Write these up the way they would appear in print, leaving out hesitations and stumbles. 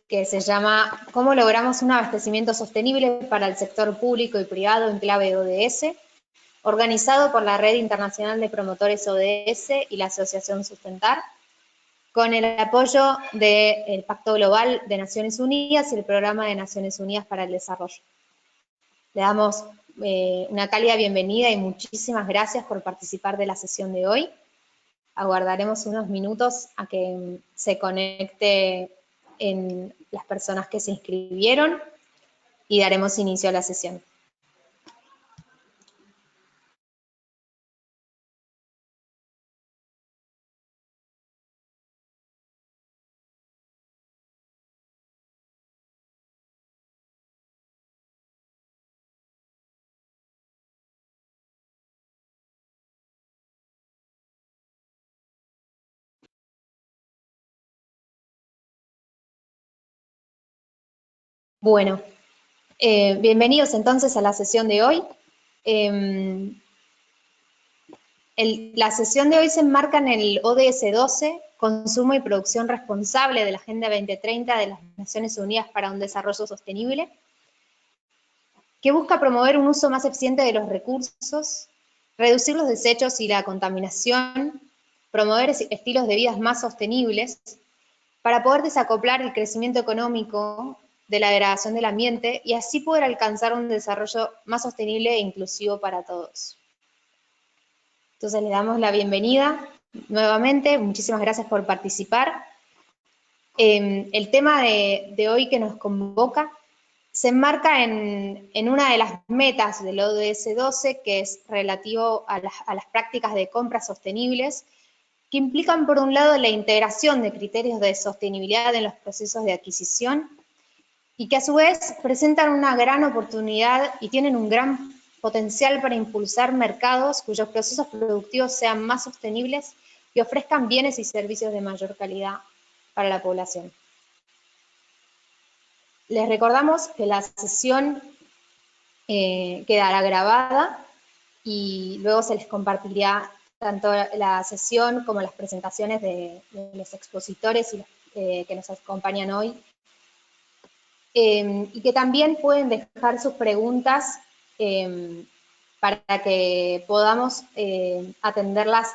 que se llama ¿Cómo logramos un abastecimiento sostenible para el sector público y privado en clave ODS?, organizado por la Red Internacional de Promotores ODS y la Asociación Sustentar, con el apoyo del Pacto Global de Naciones Unidas y el Programa de Naciones Unidas para el Desarrollo. Le damos una cálida bienvenida y muchísimas gracias por participar de la sesión de hoy. Aguardaremos unos minutos a que se conecte en las personas que se inscribieron y daremos inicio a la sesión. Bueno, bienvenidos entonces a la sesión de hoy. La sesión de hoy se enmarca en el ODS 12, Consumo y Producción Responsable de la Agenda 2030 de las Naciones Unidas para un Desarrollo Sostenible, que busca promover un uso más eficiente de los recursos, reducir los desechos y la contaminación, promover estilos de vida más sostenibles, para poder desacoplar el crecimiento económico de la degradación del ambiente y así poder alcanzar un desarrollo más sostenible e inclusivo para todos. Entonces le damos la bienvenida nuevamente, muchísimas gracias por participar. El tema de hoy que nos convoca se enmarca en una de las metas del ODS 12, que es relativo a las prácticas de compras sostenibles, que implican por un lado la integración de criterios de sostenibilidad en los procesos de adquisición y que a su vez presentan una gran oportunidad y tienen un gran potencial para impulsar mercados cuyos procesos productivos sean más sostenibles y ofrezcan bienes y servicios de mayor calidad para la población. Les recordamos que la sesión quedará grabada y luego se les compartirá tanto la sesión como las presentaciones de los expositores que nos acompañan hoy. Y que también pueden dejar sus preguntas para que podamos atenderlas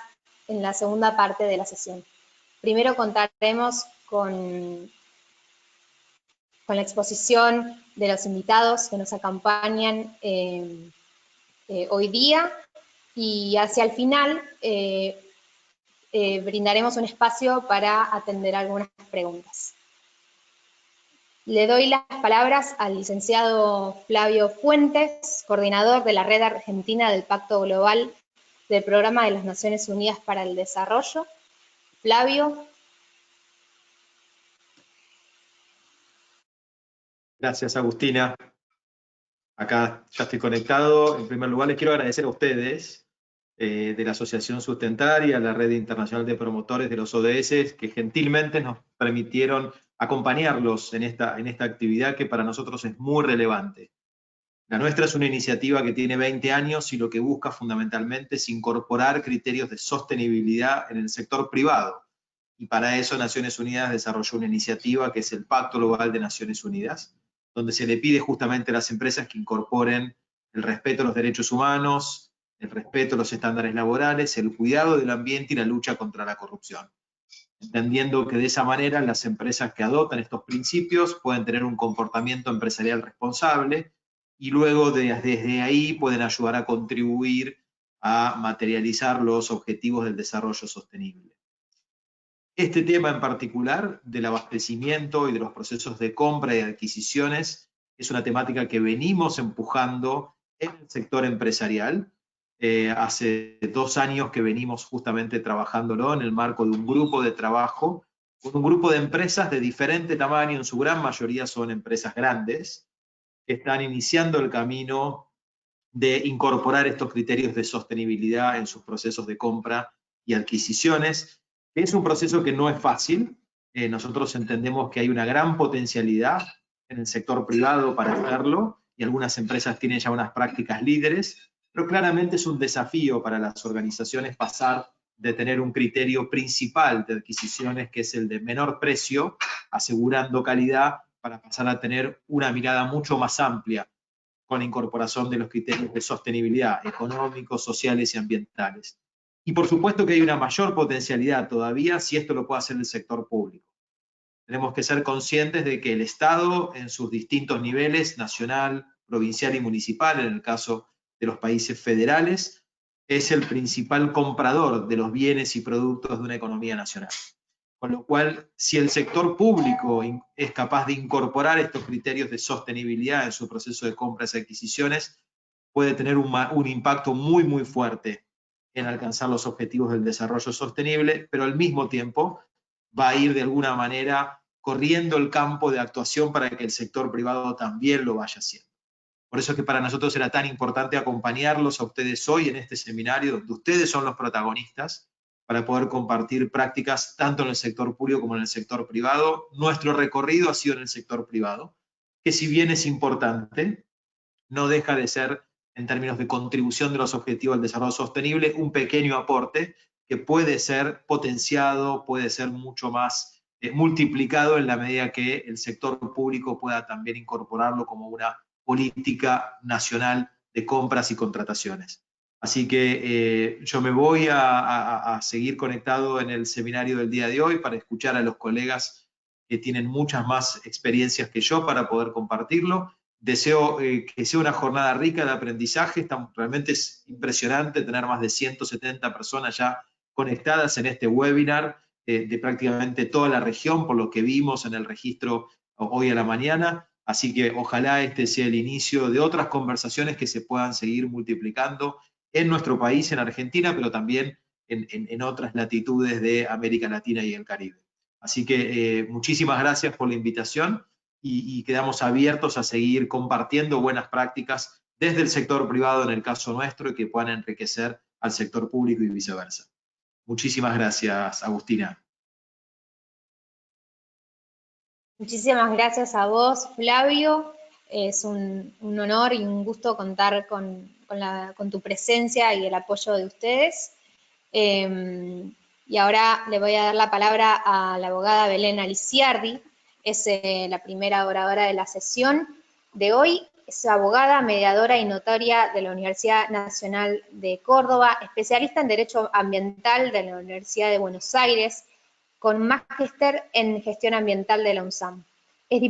en la segunda parte de la sesión. Primero contaremos con la exposición de los invitados que nos acompañan hoy día, y hacia el final brindaremos un espacio para atender algunas preguntas. Le doy las palabras al licenciado Flavio Fuentes, coordinador de la Red Argentina del Pacto Global del Programa de las Naciones Unidas para el Desarrollo. Flavio. Gracias, Agustina. Acá ya estoy conectado. En primer lugar, les quiero agradecer a ustedes de la Asociación Sustentar y a la Red Internacional de Promotores de los ODS, que gentilmente nos permitieron acompañarlos en esta actividad que para nosotros es muy relevante. La nuestra es una iniciativa que tiene 20 años y lo que busca fundamentalmente es incorporar criterios de sostenibilidad en el sector privado. Y para eso Naciones Unidas desarrolló una iniciativa que es el Pacto Global de Naciones Unidas, donde se le pide justamente a las empresas que incorporen el respeto a los derechos humanos, el respeto a los estándares laborales, el cuidado del ambiente y la lucha contra la corrupción. Entendiendo que de esa manera las empresas que adoptan estos principios pueden tener un comportamiento empresarial responsable y luego desde ahí pueden ayudar a contribuir a materializar los objetivos del desarrollo sostenible. Este tema en particular del abastecimiento y de los procesos de compra y adquisiciones es una temática que venimos empujando en el sector empresarial. Hace 2 años que venimos justamente trabajándolo en el marco de un grupo de trabajo, con un grupo de empresas de diferente tamaño, en su gran mayoría son empresas grandes, que están iniciando el camino de incorporar estos criterios de sostenibilidad en sus procesos de compra y adquisiciones. Es un proceso que no es fácil. Nosotros entendemos que hay una gran potencialidad en el sector privado para hacerlo, y algunas empresas tienen ya unas prácticas líderes, pero claramente es un desafío para las organizaciones pasar de tener un criterio principal de adquisiciones, que es el de menor precio, asegurando calidad para pasar a tener una mirada mucho más amplia con la incorporación de los criterios de sostenibilidad económicos, sociales y ambientales. Y por supuesto que hay una mayor potencialidad todavía si esto lo puede hacer el sector público. Tenemos que ser conscientes de que el Estado, en sus distintos niveles, nacional, provincial y municipal, en el caso de los países federales, es el principal comprador de los bienes y productos de una economía nacional. Con lo cual, si el sector público es capaz de incorporar estos criterios de sostenibilidad en su proceso de compras y adquisiciones, puede tener un impacto muy, muy fuerte en alcanzar los objetivos del desarrollo sostenible, pero al mismo tiempo va a ir de alguna manera corriendo el campo de actuación para que el sector privado también lo vaya haciendo. Por eso es que para nosotros era tan importante acompañarlos a ustedes hoy en este seminario, donde ustedes son los protagonistas, para poder compartir prácticas tanto en el sector público como en el sector privado. Nuestro recorrido ha sido en el sector privado, que si bien es importante, no deja de ser, en términos de contribución de los objetivos del desarrollo sostenible, un pequeño aporte que puede ser potenciado, puede ser mucho más multiplicado en la medida que el sector público pueda también incorporarlo como una política nacional de compras y contrataciones. Así que yo me voy a seguir conectado en el seminario del día de hoy para escuchar a los colegas que tienen muchas más experiencias que yo para poder compartirlo. Deseo que sea una jornada rica de aprendizaje. Realmente es impresionante tener más de 170 personas ya conectadas en este webinar de prácticamente toda la región, por lo que vimos en el registro hoy a la mañana. Así que ojalá este sea el inicio de otras conversaciones que se puedan seguir multiplicando en nuestro país, en Argentina, pero también en otras latitudes de América Latina y el Caribe. Así que muchísimas gracias por la invitación y quedamos abiertos a seguir compartiendo buenas prácticas desde el sector privado en el caso nuestro y que puedan enriquecer al sector público y viceversa. Muchísimas gracias, Agustina. Muchísimas gracias a vos, Flavio. Es un honor y un gusto contar con tu presencia y el apoyo de ustedes. Y ahora le voy a dar la palabra a la abogada Belén Aliciardi, es la primera oradora de la sesión de hoy. Es abogada, mediadora y notaria de la Universidad Nacional de Córdoba, especialista en Derecho Ambiental de la Universidad de Buenos Aires, con magíster en Gestión Ambiental de la UNSAM. Es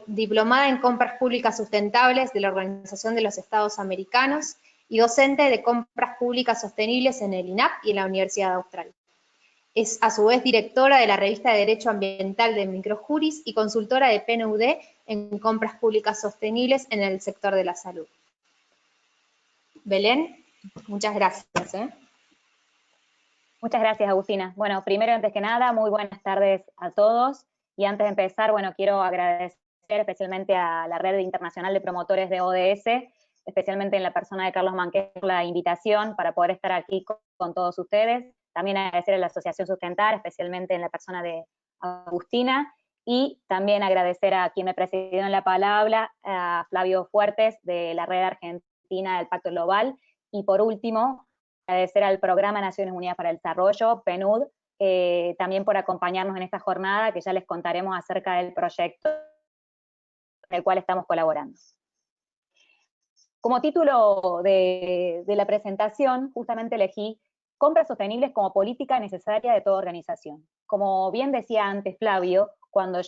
diplomada en Compras Públicas Sustentables de la Organización de los Estados Americanos y docente de Compras Públicas Sostenibles en el INAP y en la Universidad Austral. Es a su vez directora de la revista de Derecho Ambiental de Microjuris y consultora de PNUD en Compras Públicas Sostenibles en el sector de la salud. Belén, muchas gracias. Muchas gracias, Agustina. Bueno, primero, antes que nada, muy buenas tardes a todos. Y antes de empezar, bueno, quiero agradecer especialmente a la Red Internacional de Promotores de ODS, especialmente en la persona de Carlos Manquez, por la invitación para poder estar aquí con todos ustedes. También agradecer a la Asociación Sustentar, especialmente en la persona de Agustina. Y también agradecer a quien me presidió en la palabra, a Flavio Fuertes, de la Red Argentina del Pacto Global. Y por último, agradecer al Programa Naciones Unidas para el Desarrollo, PNUD, también por acompañarnos en esta jornada, que ya les contaremos acerca del proyecto en el cual estamos colaborando. Como título de la presentación, justamente elegí compras sostenibles como política necesaria de toda organización. Como bien decía antes Flavio, cuando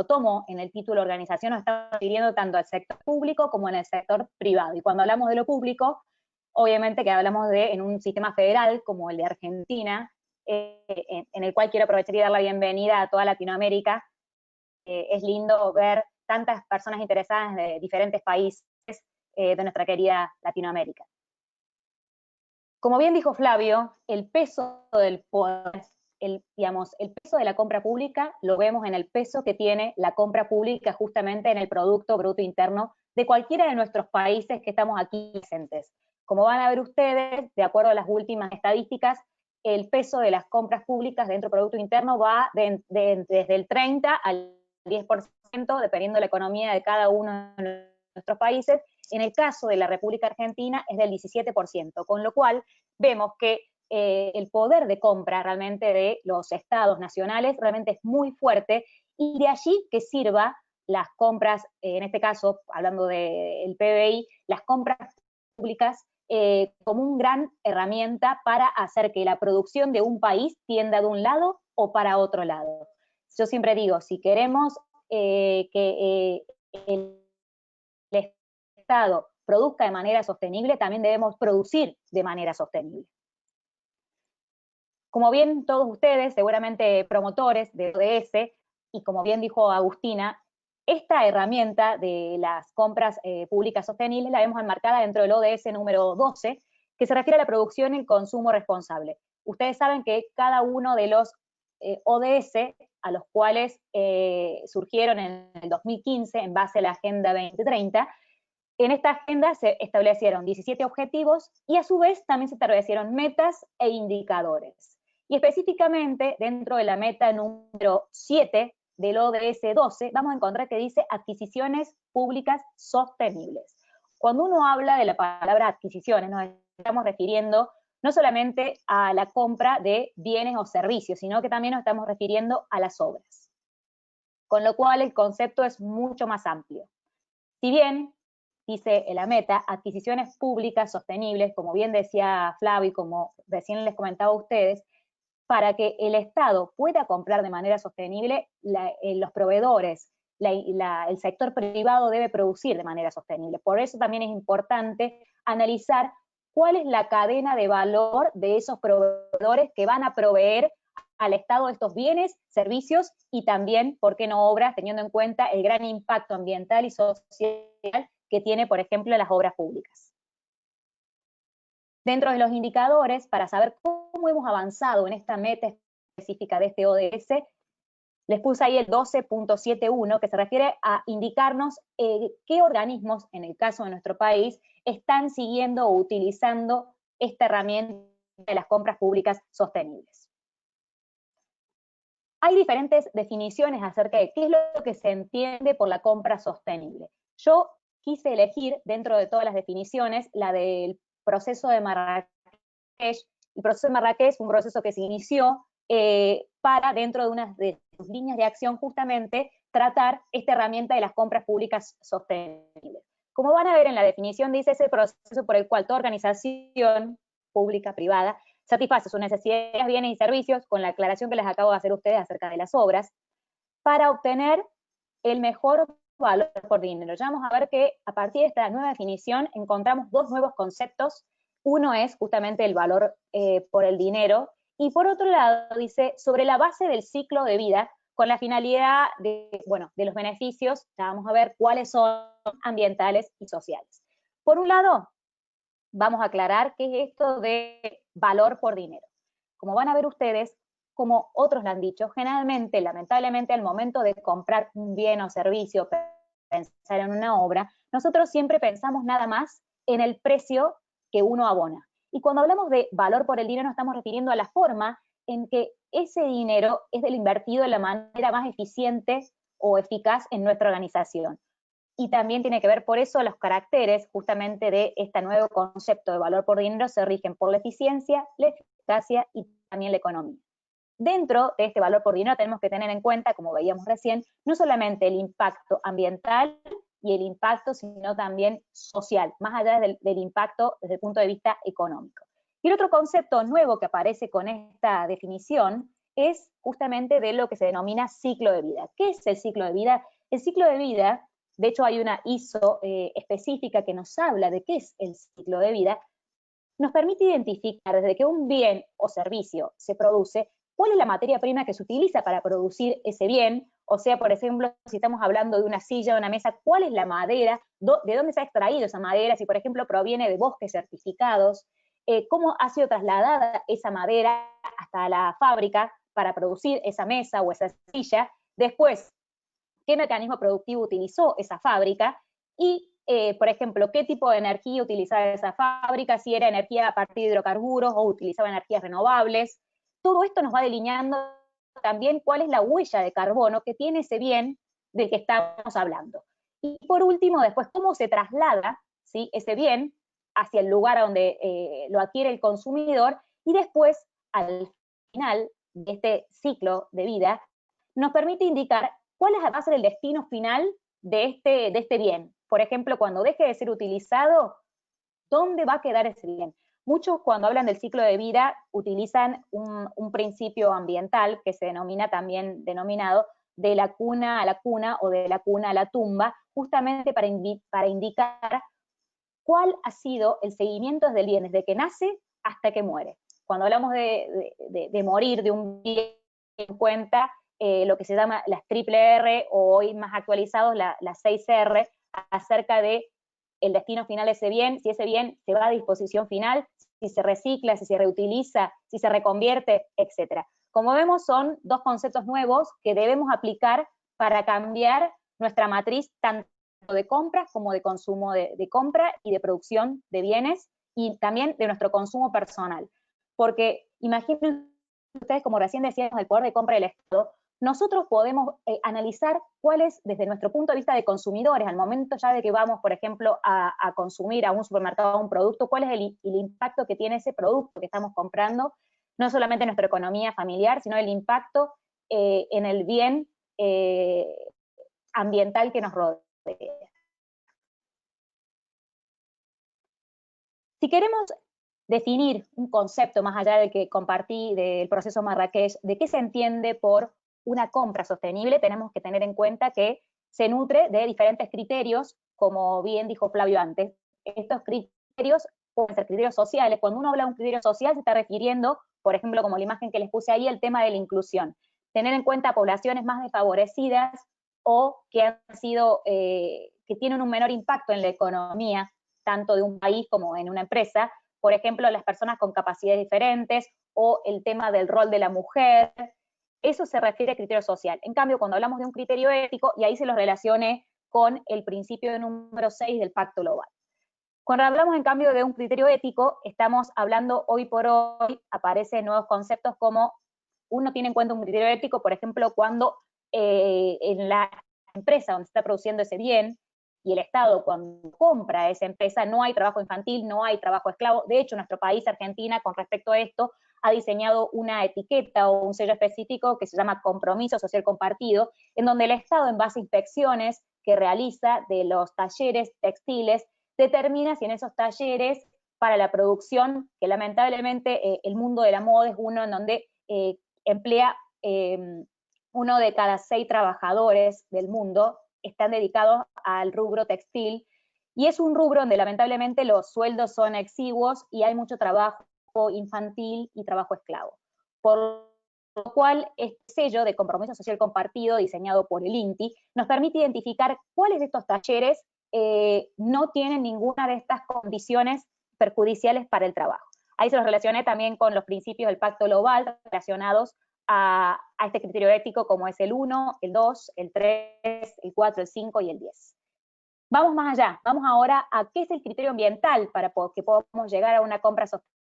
tomo en el título organización, nos estamos refiriendo tanto al sector público como en el sector privado. Y cuando hablamos de lo público, obviamente que hablamos en un sistema federal como el de Argentina, en el cual quiero aprovechar y dar la bienvenida a toda Latinoamérica. Es lindo ver tantas personas interesadas de diferentes países de nuestra querida Latinoamérica. Como bien dijo Flavio, el peso del poder, el peso de la compra pública lo vemos en el peso que tiene la compra pública justamente en el Producto Bruto Interno de cualquiera de nuestros países que estamos aquí presentes. Como van a ver ustedes, de acuerdo a las últimas estadísticas, el peso de las compras públicas dentro del Producto Interno va desde el 30 al 10%, dependiendo de la economía de cada uno de nuestros países. En el caso de la República Argentina es del 17%, con lo cual vemos que el poder de compra realmente de los estados nacionales realmente es muy fuerte, y de allí que sirva las compras, en este caso, hablando del PBI, las compras públicas como una gran herramienta para hacer que la producción de un país tienda de un lado o para otro lado. Yo siempre digo, si queremos que el Estado produzca de manera sostenible, también debemos producir de manera sostenible. Como bien todos ustedes, seguramente promotores de ODS, y como bien dijo Agustina, esta herramienta de las compras públicas sostenibles la vemos enmarcada dentro del ODS número 12, que se refiere a la producción y el consumo responsable. Ustedes saben que cada uno de los ODS, a los cuales surgieron en el 2015 en base a la Agenda 2030, en esta agenda se establecieron 17 objetivos y a su vez también se establecieron metas e indicadores. Y específicamente dentro de la meta número 7 del ODS 12, vamos a encontrar que dice adquisiciones públicas sostenibles. Cuando uno habla de la palabra adquisiciones, nos estamos refiriendo no solamente a la compra de bienes o servicios, sino que también nos estamos refiriendo a las obras. Con lo cual el concepto es mucho más amplio. Si bien dice en la meta, adquisiciones públicas sostenibles, como bien decía Flavio y como recién les comentaba a ustedes, para que el Estado pueda comprar de manera sostenible, los proveedores, el sector privado debe producir de manera sostenible. Por eso también es importante analizar cuál es la cadena de valor de esos proveedores que van a proveer al Estado estos bienes, servicios y también, ¿por qué no obras?, teniendo en cuenta el gran impacto ambiental y social que tiene, por ejemplo, las obras públicas. Dentro de los indicadores, para saber cómo hemos avanzado en esta meta específica de este ODS, les puse ahí el 12.71, que se refiere a indicarnos qué organismos, en el caso de nuestro país, están siguiendo o utilizando esta herramienta de las compras públicas sostenibles. Hay diferentes definiciones acerca de qué es lo que se entiende por la compra sostenible. Yo quise elegir, dentro de todas las definiciones, la del proceso de Marrakech. El proceso de Marrakech fue un proceso que se inició para, dentro de una de sus líneas de acción, justamente tratar esta herramienta de las compras públicas sostenibles. Como van a ver en la definición, dice ese proceso por el cual toda organización pública, privada, satisface sus necesidades, bienes y servicios, con la aclaración que les acabo de hacer a ustedes acerca de las obras, para obtener el mejor valor por dinero. Ya vamos a ver que a partir de esta nueva definición encontramos dos nuevos conceptos. Uno es justamente el valor por el dinero, y por otro lado dice sobre la base del ciclo de vida, con la finalidad de, bueno, de los beneficios, ya vamos a ver cuáles son ambientales y sociales. Por un lado, vamos a aclarar qué es esto de valor por dinero. Como van a ver ustedes, como otros lo han dicho, generalmente, lamentablemente, al momento de comprar un bien o servicio, pensar en una obra, nosotros siempre pensamos nada más en el precio que uno abona. Y cuando hablamos de valor por el dinero, nos estamos refiriendo a la forma en que ese dinero es invertido de la manera más eficiente o eficaz en nuestra organización. Y también tiene que ver, por eso, los caracteres justamente de este nuevo concepto de valor por dinero se rigen por la eficiencia, la eficacia y también la economía. Dentro de este valor por dinero tenemos que tener en cuenta, como veíamos recién, no solamente el impacto ambiental y el impacto, sino también social, más allá del impacto desde el punto de vista económico. Y el otro concepto nuevo que aparece con esta definición es justamente de lo que se denomina ciclo de vida. ¿Qué es el ciclo de vida? El ciclo de vida, de hecho hay una ISO específica que nos habla de qué es el ciclo de vida, nos permite identificar desde que un bien o servicio se produce, cuál es la materia prima que se utiliza para producir ese bien. O sea, por ejemplo, si estamos hablando de una silla o una mesa, cuál es la madera, de dónde se ha extraído esa madera, si por ejemplo proviene de bosques certificados, cómo ha sido trasladada esa madera hasta la fábrica para producir esa mesa o esa silla, después, qué mecanismo productivo utilizó esa fábrica y, por ejemplo, qué tipo de energía utilizaba esa fábrica, si era energía a partir de hidrocarburos o utilizaba energías renovables. Todo esto nos va delineando también cuál es la huella de carbono que tiene ese bien del que estamos hablando. Y por último, después, cómo se traslada, ¿sí?, ese bien hacia el lugar donde lo adquiere el consumidor Y después, al final de este ciclo de vida, nos permite indicar cuál va a ser el destino final de este bien. Por ejemplo, cuando deje de ser utilizado, ¿dónde va a quedar ese bien? Muchos cuando hablan del ciclo de vida utilizan un principio ambiental que se denomina también denominado de la cuna a la cuna o de la cuna a la tumba, justamente para indicar cuál ha sido el seguimiento desde el bien, desde que nace hasta que muere. Cuando hablamos de morir de un bien, en cuenta lo que se llama las triple R, o hoy más actualizados las 6R, acerca de el destino final de ese bien, si ese bien se va a disposición final, si se recicla, si se reutiliza, si se reconvierte, etc. Como vemos, son dos conceptos nuevos que debemos aplicar para cambiar nuestra matriz tanto de compras como de consumo de compra y de producción de bienes, y también de nuestro consumo personal. Porque imaginen ustedes, como recién decíamos, el poder de compra del Estado, nosotros podemos analizar cuál es, desde nuestro punto de vista de consumidores, al momento ya de que vamos, por ejemplo, a consumir a un supermercado un producto, cuál es el impacto que tiene ese producto que estamos comprando, no solamente en nuestra economía familiar, sino el impacto en el bien ambiental que nos rodea. Si queremos definir un concepto más allá del que compartí del proceso Marrakech, de qué se entiende por una compra sostenible, tenemos que tener en cuenta que se nutre de diferentes criterios, como bien dijo Flavio antes. Estos criterios pueden ser criterios sociales. Cuando uno habla de un criterio social se está refiriendo, por ejemplo, como la imagen que les puse ahí, el tema de la inclusión. Tener en cuenta poblaciones más desfavorecidas o que han sido, que tienen un menor impacto en la economía, tanto de un país como en una empresa, por ejemplo, las personas con capacidades diferentes, o el tema del rol de la mujer. Eso se refiere a criterio social. En cambio, cuando hablamos de un criterio ético, y ahí se lo relacioné con el principio número 6 del Pacto Global. Cuando hablamos, en cambio, de un criterio ético, estamos hablando hoy por hoy, aparecen nuevos conceptos como uno tiene en cuenta un criterio ético, por ejemplo, cuando en la empresa donde se está produciendo ese bien, y el Estado cuando compra esa empresa, no hay trabajo infantil, no hay trabajo esclavo. De hecho, nuestro país, Argentina, con respecto a esto, ha diseñado una etiqueta o un sello específico que se llama Compromiso Social Compartido, en donde el Estado, en base a inspecciones que realiza de los talleres textiles, determina si en esos talleres para la producción, que lamentablemente el mundo de la moda es uno en donde emplea uno de cada 6 trabajadores del mundo, están dedicados al rubro textil, y es un rubro donde lamentablemente los sueldos son exiguos y hay mucho trabajo infantil y trabajo esclavo. Por lo cual, este sello de compromiso social compartido, diseñado por el INTI, nos permite identificar cuáles de estos talleres no tienen ninguna de estas condiciones perjudiciales para el trabajo. Ahí se los relacioné también con los principios del Pacto Global relacionados a este criterio ético, como es el 1, el 2, el 3, el 4, el 5 y el 10. Vamos más allá, vamos ahora a qué es el criterio ambiental para que podamos llegar a una compra sostenible.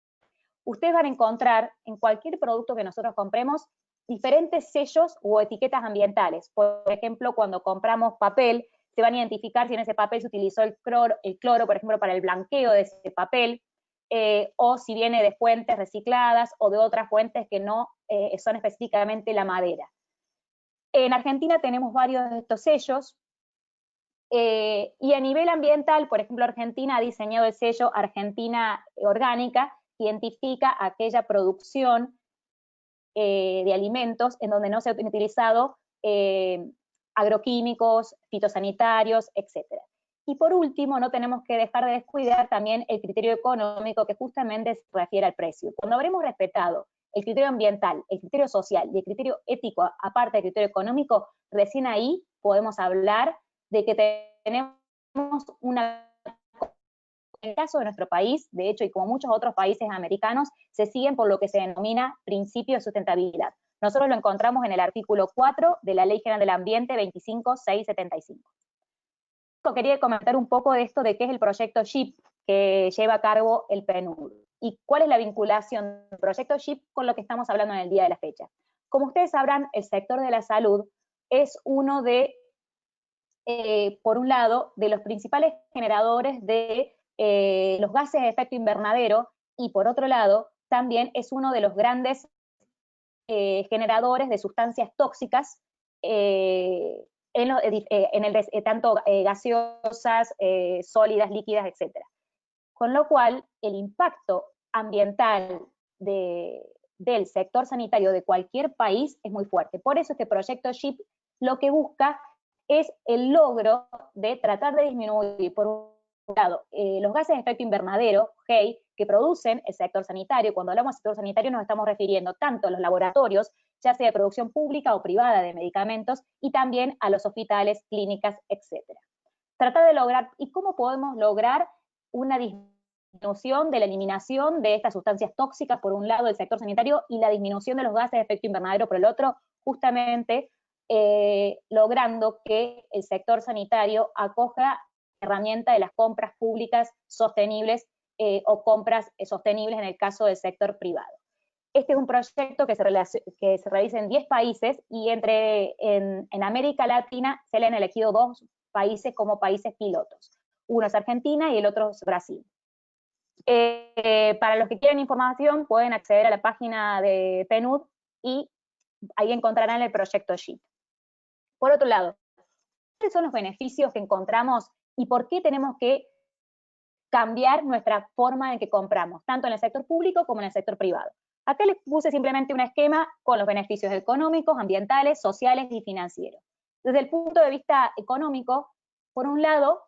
Ustedes van a encontrar en cualquier producto que nosotros compremos diferentes sellos o etiquetas ambientales. Por ejemplo, cuando compramos papel, se van a identificar si en ese papel se utilizó el cloro, por ejemplo, para el blanqueo de ese papel, o si viene de fuentes recicladas o de otras fuentes que no son específicamente la madera. En Argentina tenemos varios de estos sellos, y a nivel ambiental, por ejemplo, Argentina ha diseñado el sello Argentina Orgánica, que identifica aquella producción de alimentos en donde no se han utilizado agroquímicos, fitosanitarios, etc. Y por último, no tenemos que dejar de descuidar también el criterio económico, que justamente se refiere al precio. Cuando habremos respetado el criterio ambiental, el criterio social y el criterio ético, aparte del criterio económico, recién ahí podemos hablar de que tenemos una... En el caso de nuestro país, de hecho, y como muchos otros países americanos, se siguen por lo que se denomina principio de sustentabilidad. Nosotros lo encontramos en el artículo 4 de la Ley General del Ambiente 25675. Quería comentar un poco de esto de qué es el proyecto SHIP que lleva a cargo el PNUD y cuál es la vinculación del proyecto SHIP con lo que estamos hablando en el día de la fecha. Como ustedes sabrán, el sector de la salud es uno de, por un lado, de los principales generadores de los gases de efecto invernadero, y por otro lado, también es uno de los grandes generadores de sustancias tóxicas tanto gaseosas, sólidas, líquidas, etc. Con lo cual, el impacto ambiental del sector sanitario de cualquier país es muy fuerte. Por eso este proyecto SHIP lo que busca es el logro de tratar de disminuir, por un lado, los gases de efecto invernadero, GEI, que producen el sector sanitario. Cuando hablamos de sector sanitario nos estamos refiriendo tanto a los laboratorios, ya sea de producción pública o privada de medicamentos, y también a los hospitales, clínicas, etc. Tratar de lograr, ¿y cómo podemos lograr una disminución de la eliminación de estas sustancias tóxicas, por un lado, del sector sanitario, y la disminución de los gases de efecto invernadero, por el otro? Justamente logrando que el sector sanitario acoja la herramienta de las compras públicas sostenibles o compras sostenibles en el caso del sector privado. Este es un proyecto que se realiza en 10 países y en América Latina se le han elegido 2 países como países pilotos. Uno es Argentina y el otro es Brasil. Para los que quieren información pueden acceder a la página de PNUD y ahí encontrarán el proyecto SHIP. Por otro lado, ¿cuáles son los beneficios que encontramos y por qué tenemos que cambiar nuestra forma en que compramos, tanto en el sector público como en el sector privado? Acá les puse simplemente un esquema con los beneficios económicos, ambientales, sociales y financieros. Desde el punto de vista económico, por un lado,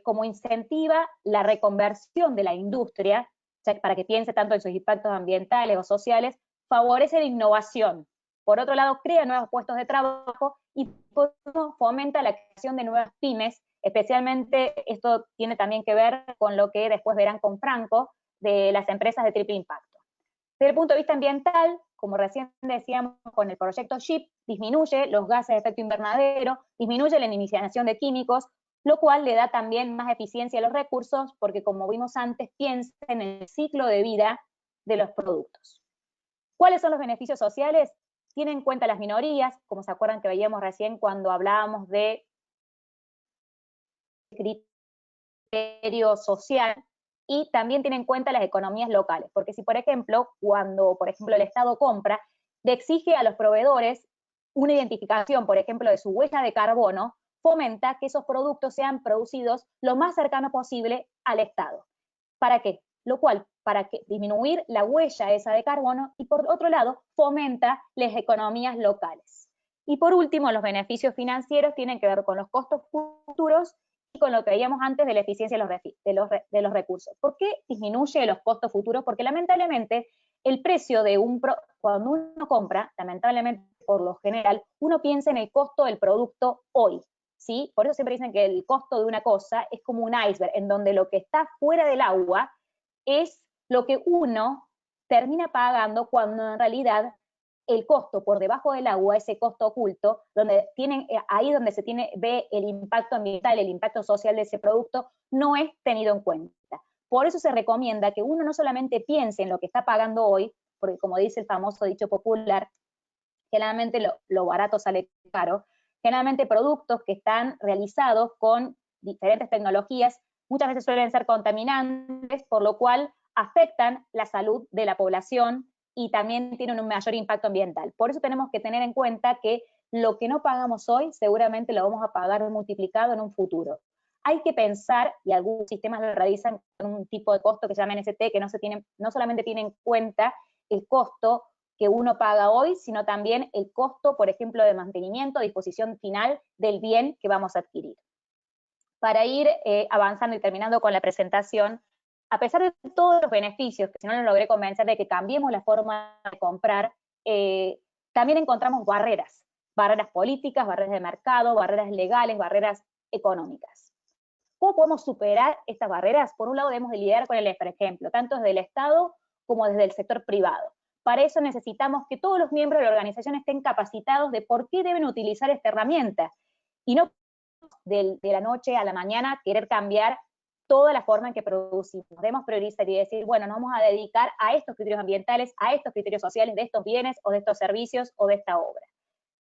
como incentiva la reconversión de la industria, para que piense tanto en sus impactos ambientales o sociales, favorece la innovación. Por otro lado, crea nuevos puestos de trabajo y por último, fomenta la creación de nuevas pymes, especialmente esto tiene también que ver con lo que después verán con Franco, de las empresas de triple impacto. Desde el punto de vista ambiental, como recién decíamos con el proyecto SHIP, disminuye los gases de efecto invernadero, disminuye la eliminación de químicos, lo cual le da también más eficiencia a los recursos, porque como vimos antes, piensa en el ciclo de vida de los productos. ¿Cuáles son los beneficios sociales? Tiene en cuenta las minorías, como se acuerdan que veíamos recién cuando hablábamos de criterio social, y también tiene en cuenta las economías locales, porque si por ejemplo, cuando por ejemplo el Estado compra, le exige a los proveedores una identificación, por ejemplo, de su huella de carbono, fomenta que esos productos sean producidos lo más cercano posible al Estado. ¿Para qué? Lo cual, para disminuir la huella esa de carbono, y por otro lado, fomenta las economías locales. Y por último, los beneficios financieros tienen que ver con los costos futuros y con lo que veíamos antes de la eficiencia de los recursos. ¿Por qué disminuye los costos futuros? Porque lamentablemente el precio de cuando uno compra, lamentablemente por lo general, uno piensa en el costo del producto hoy, ¿sí? Por eso siempre dicen que el costo de una cosa es como un iceberg, en donde lo que está fuera del agua es lo que uno termina pagando cuando en realidad el costo por debajo del agua, ese costo oculto, ahí donde se ve el impacto ambiental, el impacto social de ese producto, no es tenido en cuenta. Por eso se recomienda que uno no solamente piense en lo que está pagando hoy, porque como dice el famoso dicho popular, generalmente lo barato sale caro, generalmente productos que están realizados con diferentes tecnologías, muchas veces suelen ser contaminantes, por lo cual afectan la salud de la población y también tienen un mayor impacto ambiental. Por eso tenemos que tener en cuenta que lo que no pagamos hoy seguramente lo vamos a pagar multiplicado en un futuro. Hay que pensar, y algunos sistemas lo realizan con un tipo de costo que se llama NST, que no solamente tiene en cuenta el costo que uno paga hoy, sino también el costo, por ejemplo, de mantenimiento, disposición final del bien que vamos a adquirir. Para ir avanzando y terminando con la presentación, a pesar de todos los beneficios, que si no nos logré convencer de que cambiemos la forma de comprar, también encontramos barreras políticas, barreras de mercado, barreras legales, barreras económicas. ¿Cómo podemos superar estas barreras? Por un lado debemos de lidiar con el ejemplo, tanto desde el Estado como desde el sector privado. Para eso necesitamos que todos los miembros de la organización estén capacitados de por qué deben utilizar esta herramienta, y no de la noche a la mañana querer cambiar toda la forma en que producimos. Debemos priorizar y decir, bueno, nos vamos a dedicar a estos criterios ambientales, a estos criterios sociales de estos bienes o de estos servicios o de esta obra.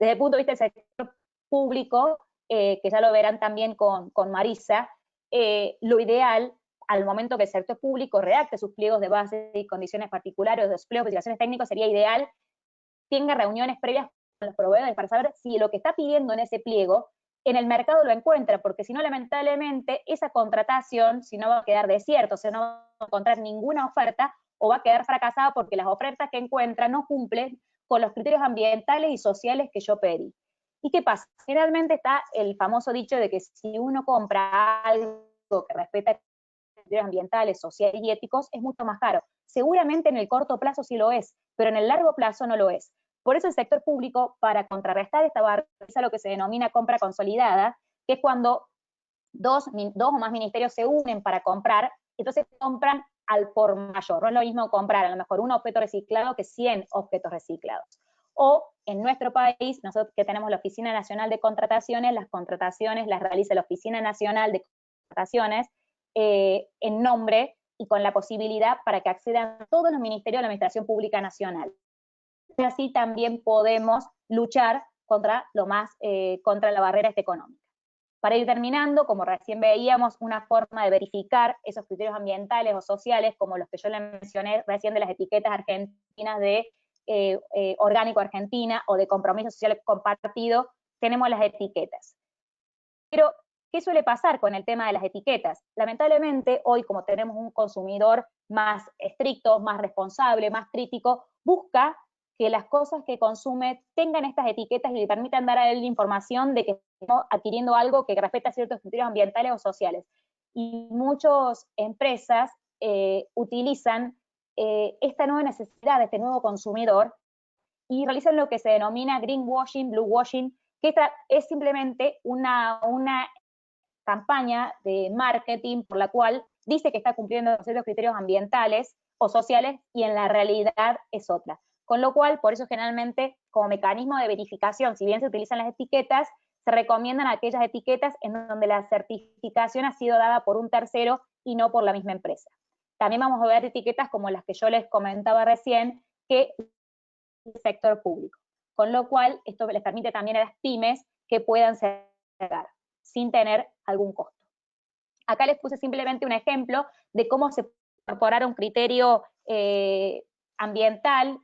Desde el punto de vista del sector público, que ya lo verán también con Marisa, lo ideal, al momento que el sector público redacte sus pliegos de base y condiciones particulares, o de sus pliegos de especificaciones técnicas, sería ideal tenga reuniones previas con los proveedores para saber si lo que está pidiendo en ese pliego en el mercado lo encuentra, porque si no, lamentablemente, esa contratación, si no va a quedar desierto, o sea, no va a encontrar ninguna oferta, o va a quedar fracasada porque las ofertas que encuentra no cumplen con los criterios ambientales y sociales que yo pedí. ¿Y qué pasa? Generalmente está el famoso dicho de que si uno compra algo que respeta criterios ambientales, sociales y éticos, es mucho más caro. Seguramente en el corto plazo sí lo es, pero en el largo plazo no lo es. Por eso el sector público, para contrarrestar esta barrera, realiza lo que se denomina compra consolidada, que es cuando dos o más ministerios se unen para comprar, entonces compran al por mayor. No es lo mismo comprar a lo mejor un objeto reciclado que 100 objetos reciclados. O en nuestro país, nosotros que tenemos la Oficina Nacional de Contrataciones, las contrataciones las realiza la Oficina Nacional de Contrataciones en nombre y con la posibilidad para que accedan todos los ministerios de la Administración Pública Nacional. Y así también podemos luchar contra contra la barrera económica. Para ir terminando, como recién veíamos, una forma de verificar esos criterios ambientales o sociales, como los que yo le mencioné recién de las etiquetas argentinas de Orgánico Argentina o de Compromiso Social Compartido, tenemos las etiquetas. Pero, ¿qué suele pasar con el tema de las etiquetas? Lamentablemente, hoy, como tenemos un consumidor más estricto, más responsable, más crítico, busca que las cosas que consume tengan estas etiquetas y le permitan dar a él la información de que estamos adquiriendo algo que respeta ciertos criterios ambientales o sociales. Y muchas empresas utilizan esta nueva necesidad de este nuevo consumidor y realizan lo que se denomina greenwashing, bluewashing, que esta es simplemente una campaña de marketing por la cual dice que está cumpliendo ciertos criterios ambientales o sociales y en la realidad es otra. Con lo cual, por eso generalmente, como mecanismo de verificación, si bien se utilizan las etiquetas, se recomiendan aquellas etiquetas en donde la certificación ha sido dada por un tercero y no por la misma empresa. También vamos a ver etiquetas como las que yo les comentaba recién, que el sector público. Con lo cual, esto les permite también a las pymes que puedan cerrar sin tener algún costo. Acá les puse simplemente un ejemplo de cómo se incorporar un criterio ambiental,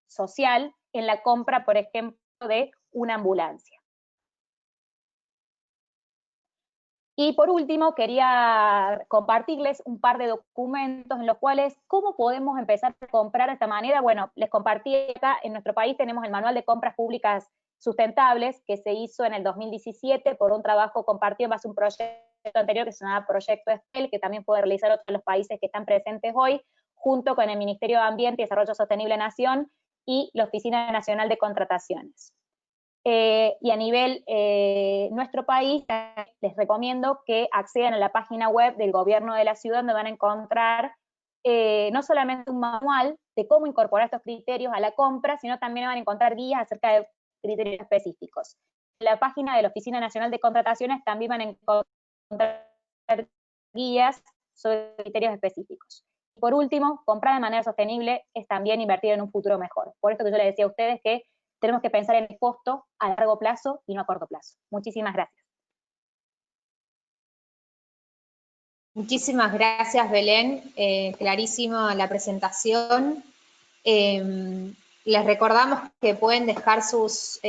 social, en la compra, por ejemplo, de una ambulancia. Y por último, quería compartirles un par de documentos en los cuales, ¿cómo podemos empezar a comprar de esta manera? Bueno, les compartí acá, en nuestro país tenemos el Manual de Compras Públicas Sustentables, que se hizo en el 2017 por un trabajo compartido en base a un proyecto anterior que se llamaba Proyecto Estel, que también puede realizar otros de los países que están presentes hoy, junto con el Ministerio de Ambiente y Desarrollo Sostenible Nación y la Oficina Nacional de Contrataciones. Y a nivel nuestro país, les recomiendo que accedan a la página web del gobierno de la ciudad, donde van a encontrar no solamente un manual de cómo incorporar estos criterios a la compra, sino también van a encontrar guías acerca de criterios específicos. En la página de la Oficina Nacional de Contrataciones también van a encontrar guías sobre criterios específicos. Y por último, comprar de manera sostenible es también invertir en un futuro mejor. Por esto que yo les decía a ustedes que tenemos que pensar en el costo a largo plazo y no a corto plazo. Muchísimas gracias. Muchísimas gracias, Belén. Clarísima la presentación. Les recordamos que pueden dejar sus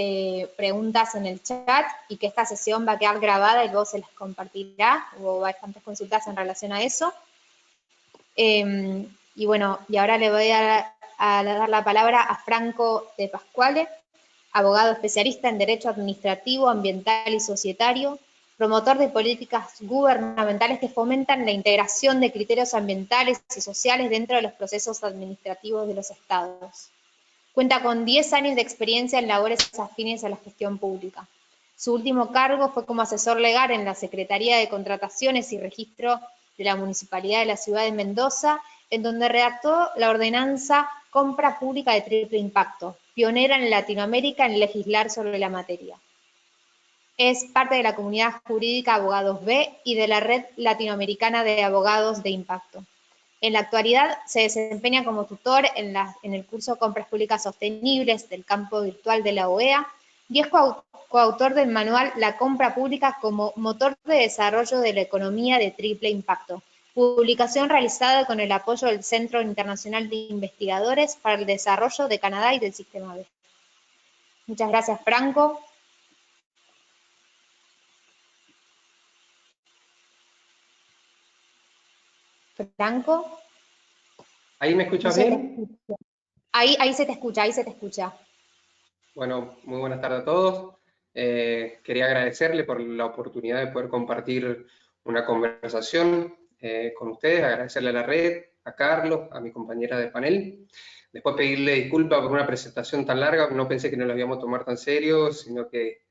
preguntas en el chat y que esta sesión va a quedar grabada y luego se las compartirá. Hubo bastantes consultas en relación a eso. Y bueno, y ahora le voy a dar la palabra a Franco de Pasquale, abogado especialista en Derecho Administrativo, Ambiental y Societario, promotor de políticas gubernamentales que fomentan la integración de criterios ambientales y sociales dentro de los procesos administrativos de los estados. Cuenta con 10 años de experiencia en labores afines a la gestión pública. Su último cargo fue como asesor legal en la Secretaría de Contrataciones y Registro de la Municipalidad de la Ciudad de Mendoza, en donde redactó la ordenanza Compra Pública de Triple Impacto, pionera en Latinoamérica en legislar sobre la materia. Es parte de la comunidad jurídica Abogados B y de la Red Latinoamericana de Abogados de Impacto. En la actualidad se desempeña como tutor en el curso Compras Públicas Sostenibles del campo virtual de la OEA y es coautor del manual La Compra Pública como motor de desarrollo de la economía de triple impacto, Publicación realizada con el apoyo del Centro Internacional de Investigadores para el Desarrollo de Canadá y del Sistema B. Muchas gracias, Franco. Franco. ¿Ahí me escuchas bien? Ahí se te escucha, ahí se te escucha. Bueno, muy buenas tardes a todos. Quería agradecerle por la oportunidad de poder compartir una conversación con ustedes, agradecerle a la red, a Carlos, a mi compañera de panel. Después pedirle disculpas por una presentación tan larga, no pensé que nos la íbamos a tomar tan serio, sino que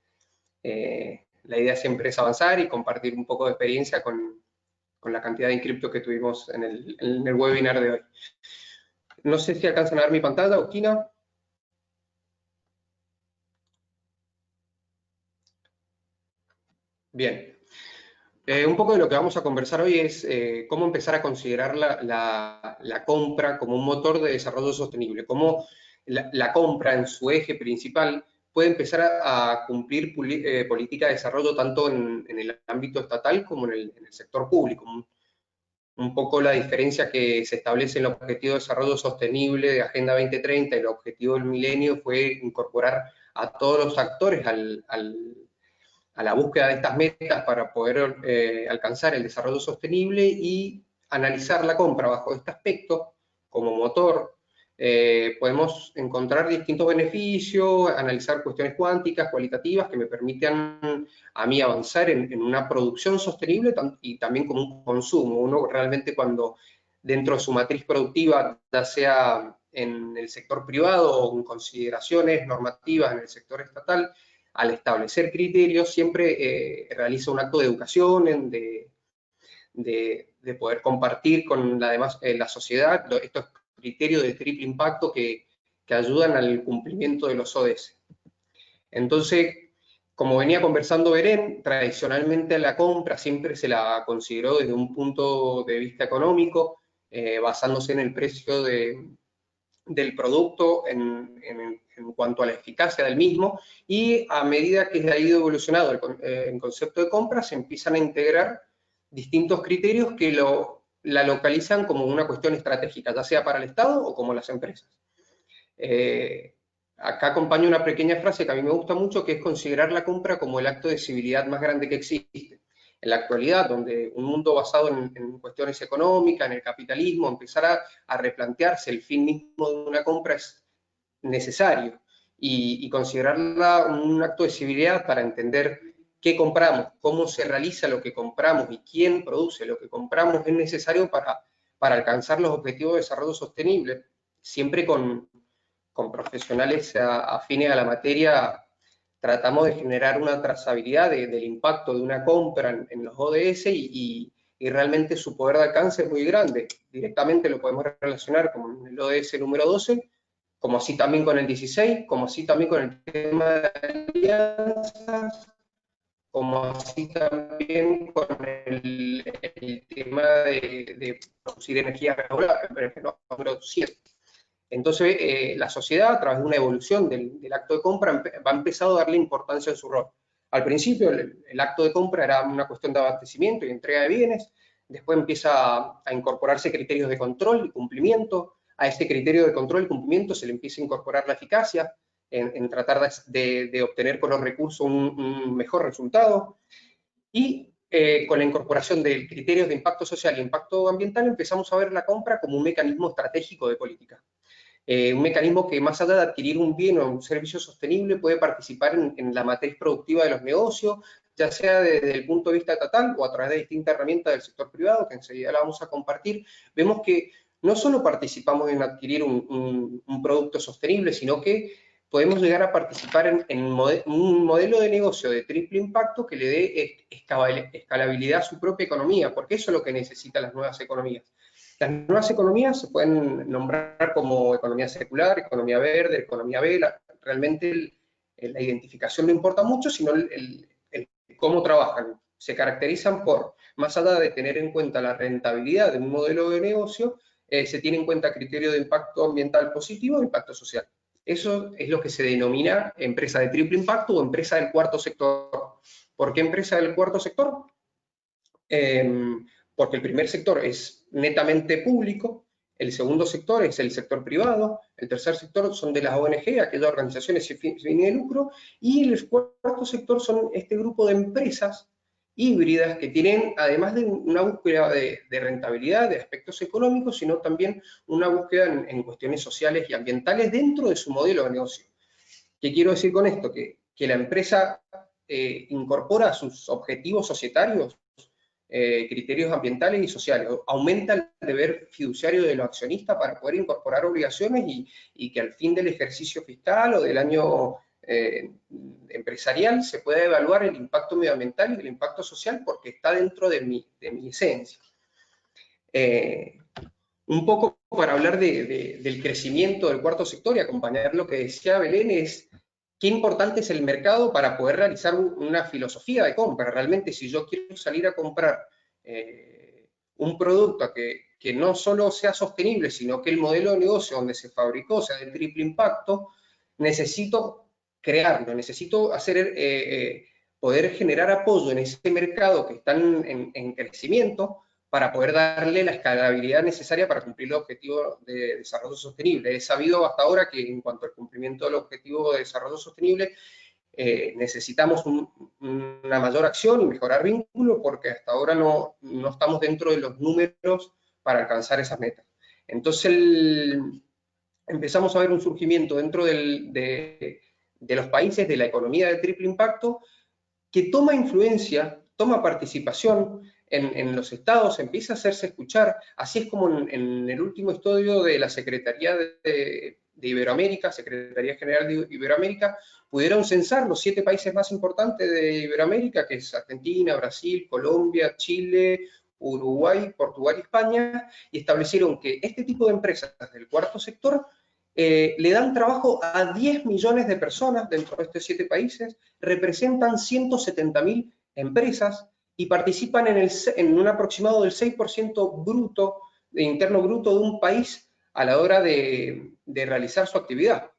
la idea siempre es avanzar y compartir un poco de experiencia con la cantidad de inscriptos que tuvimos en el webinar de hoy. No sé si alcanzan a ver mi pantalla, Agustina. Bien. Un poco de lo que vamos a conversar hoy es cómo empezar a considerar la compra como un motor de desarrollo sostenible, cómo la compra en su eje principal puede empezar a cumplir política de desarrollo tanto en el ámbito estatal como en el sector público. Un poco la diferencia que se establece en el Objetivo de Desarrollo Sostenible de Agenda 2030 y el Objetivo del Milenio fue incorporar a todos los actores a la búsqueda de estas metas para poder alcanzar el desarrollo sostenible y analizar la compra bajo este aspecto como motor. Podemos encontrar distintos beneficios, analizar cuestiones cuánticas, cualitativas, que me permitan a mí avanzar en una producción sostenible y también como un consumo. Uno realmente cuando dentro de su matriz productiva, ya sea en el sector privado o en consideraciones normativas en el sector estatal, al establecer criterios siempre realiza un acto de educación, de poder compartir con la sociedad estos criterios de triple impacto que ayudan al cumplimiento de los ODS. Entonces, como venía conversando Beren, tradicionalmente la compra siempre se la consideró desde un punto de vista económico, basándose en el precio del producto en cuanto a la eficacia del mismo, y a medida que ha ido evolucionando el concepto de compra, se empiezan a integrar distintos criterios que la localizan como una cuestión estratégica, ya sea para el Estado o como las empresas. Acá acompaña una pequeña frase que a mí me gusta mucho, que es considerar la compra como el acto de civilidad más grande que existe. En la actualidad, donde un mundo basado en cuestiones económicas, en el capitalismo, empezar a replantearse el fin mismo de una compra es necesario, y considerarla un acto de civilidad para entender qué compramos, cómo se realiza lo que compramos y quién produce lo que compramos es necesario para alcanzar los objetivos de desarrollo sostenible, siempre con profesionales afines a la materia. Tratamos de generar una trazabilidad del impacto de una compra en los ODS y realmente su poder de alcance es muy grande. Directamente lo podemos relacionar con el ODS número 12, como así también con el 16, como así también con el tema de alianzas, como así también con el tema de producir energía renovable, por ejemplo, número 7. Entonces, la sociedad, a través de una evolución del acto de compra, va empezando a darle importancia en su rol. Al principio, el acto de compra era una cuestión de abastecimiento y entrega de bienes, después empieza a incorporarse criterios de control y cumplimiento. A este criterio de control y cumplimiento se le empieza a incorporar la eficacia, en tratar de obtener con los recursos un mejor resultado. Y con la incorporación de criterios de impacto social y impacto ambiental, empezamos a ver la compra como un mecanismo estratégico de política. Un mecanismo que, más allá de adquirir un bien o un servicio sostenible, puede participar en la matriz productiva de los negocios, ya sea desde el punto de vista estatal o a través de distintas herramientas del sector privado, que enseguida la vamos a compartir. Vemos que no solo participamos en adquirir un producto sostenible, sino que podemos llegar a participar en un modelo de negocio de triple impacto que le dé escalabilidad a su propia economía, porque eso es lo que necesitan las nuevas economías. Las nuevas economías se pueden nombrar como economía circular, economía verde, economía B. Realmente la identificación no importa mucho, sino el cómo trabajan. Se caracterizan por, más allá de tener en cuenta la rentabilidad de un modelo de negocio, se tiene en cuenta criterio de impacto ambiental positivo e impacto social. Eso es lo que se denomina empresa de triple impacto o empresa del cuarto sector. ¿Por qué empresa del cuarto sector? porque el primer sector es netamente público, el segundo sector es el sector privado, el tercer sector son de las ONG, aquellas organizaciones sin fines de lucro, y el cuarto sector son este grupo de empresas híbridas que tienen, además de una búsqueda de rentabilidad, de aspectos económicos, sino también una búsqueda en cuestiones sociales y ambientales dentro de su modelo de negocio. ¿Qué quiero decir con esto? Que la empresa incorpora a sus objetivos societarios criterios ambientales y sociales, aumenta el deber fiduciario de los accionistas para poder incorporar obligaciones y que al fin del ejercicio fiscal o del año empresarial se pueda evaluar el impacto medioambiental y el impacto social porque está dentro de mi esencia. Un poco para hablar del crecimiento del cuarto sector y acompañar lo que decía Belén es qué importante es el mercado para poder realizar una filosofía de compra. Realmente, si yo quiero salir a comprar un producto que no solo sea sostenible, sino que el modelo de negocio donde se fabricó sea de triple impacto, necesito crearlo, necesito poder generar apoyo en ese mercado que está en crecimiento para poder darle la escalabilidad necesaria para cumplir el objetivo de desarrollo sostenible. Es sabido hasta ahora que en cuanto al cumplimiento del objetivo de desarrollo sostenible, necesitamos una mayor acción y mejorar vínculos porque hasta ahora no estamos dentro de los números para alcanzar esas metas. Entonces empezamos a ver un surgimiento dentro de los países de la economía de triple impacto que toma influencia, toma participación en los estados, empieza a hacerse escuchar, así es como en el último estudio de la Secretaría de Iberoamérica, Secretaría General de Iberoamérica, pudieron censar los 7 países más importantes de Iberoamérica, que es Argentina, Brasil, Colombia, Chile, Uruguay, Portugal y España, y establecieron que este tipo de empresas del cuarto sector le dan trabajo a 10 millones de personas dentro de estos 7 países, representan 170.000 empresas y participan en un aproximado del 6% bruto, interno bruto de un país a la hora de realizar su actividad.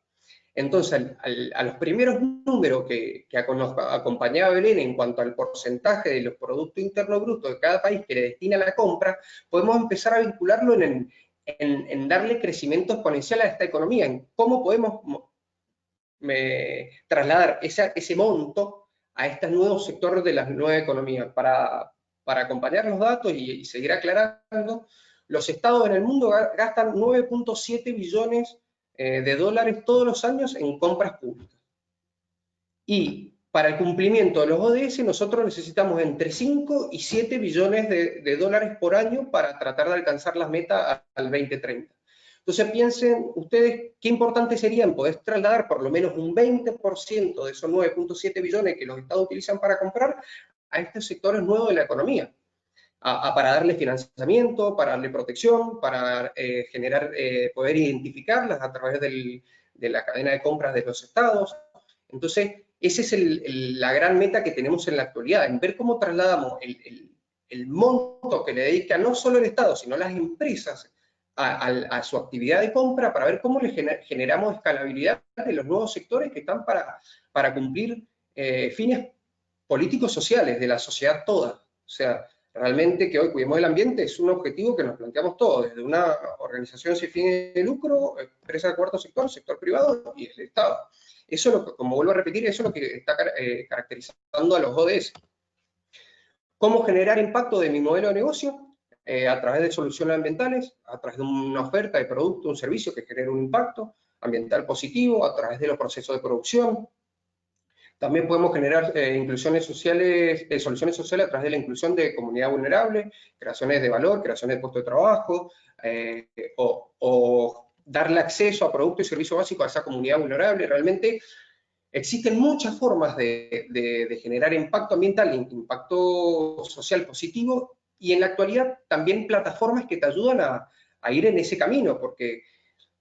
Entonces, a los primeros números que acompañaba Belén en cuanto al porcentaje de los productos internos brutos de cada país que le destina a la compra, podemos empezar a vincularlo en darle crecimiento exponencial a esta economía, en cómo podemos trasladar ese monto a estos nuevos sectores de la nueva economía. Para acompañar los datos y seguir aclarando, los estados en el mundo gastan 9.7 billones de dólares todos los años en compras públicas. Y para el cumplimiento de los ODS nosotros necesitamos entre 5 y 7 billones de dólares por año para tratar de alcanzar las metas al 2030. Entonces piensen ustedes qué importante sería poder trasladar por lo menos un 20% de esos 9.7 billones que los estados utilizan para comprar a estos sectores nuevos de la economía, para darle financiamiento, para darle protección, para poder identificarlas a través de la cadena de compras de los estados. Entonces, esa es la gran meta que tenemos en la actualidad, en ver cómo trasladamos el monto que le dedica no solo el Estado, sino las empresas a su actividad de compra para ver cómo le generamos escalabilidad de los nuevos sectores que están para cumplir fines políticos sociales de la sociedad toda. O sea, realmente que hoy cuidemos el ambiente es un objetivo que nos planteamos todos, desde una organización sin fines de lucro, empresa del cuarto sector, sector privado y el Estado. Eso, como vuelvo a repetir, eso es lo que está caracterizando a los ODS. ¿Cómo generar impacto de mi modelo de negocio? A través de soluciones ambientales, a través de una oferta de producto, un servicio que genere un impacto ambiental positivo, a través de los procesos de producción. También podemos generar soluciones sociales a través de la inclusión de comunidad vulnerable, creaciones de valor, creaciones de puestos de trabajo, o darle acceso a productos y servicios básicos a esa comunidad vulnerable. Realmente existen muchas formas de generar impacto ambiental, impacto social positivo, y en la actualidad también plataformas que te ayudan a ir en ese camino, porque,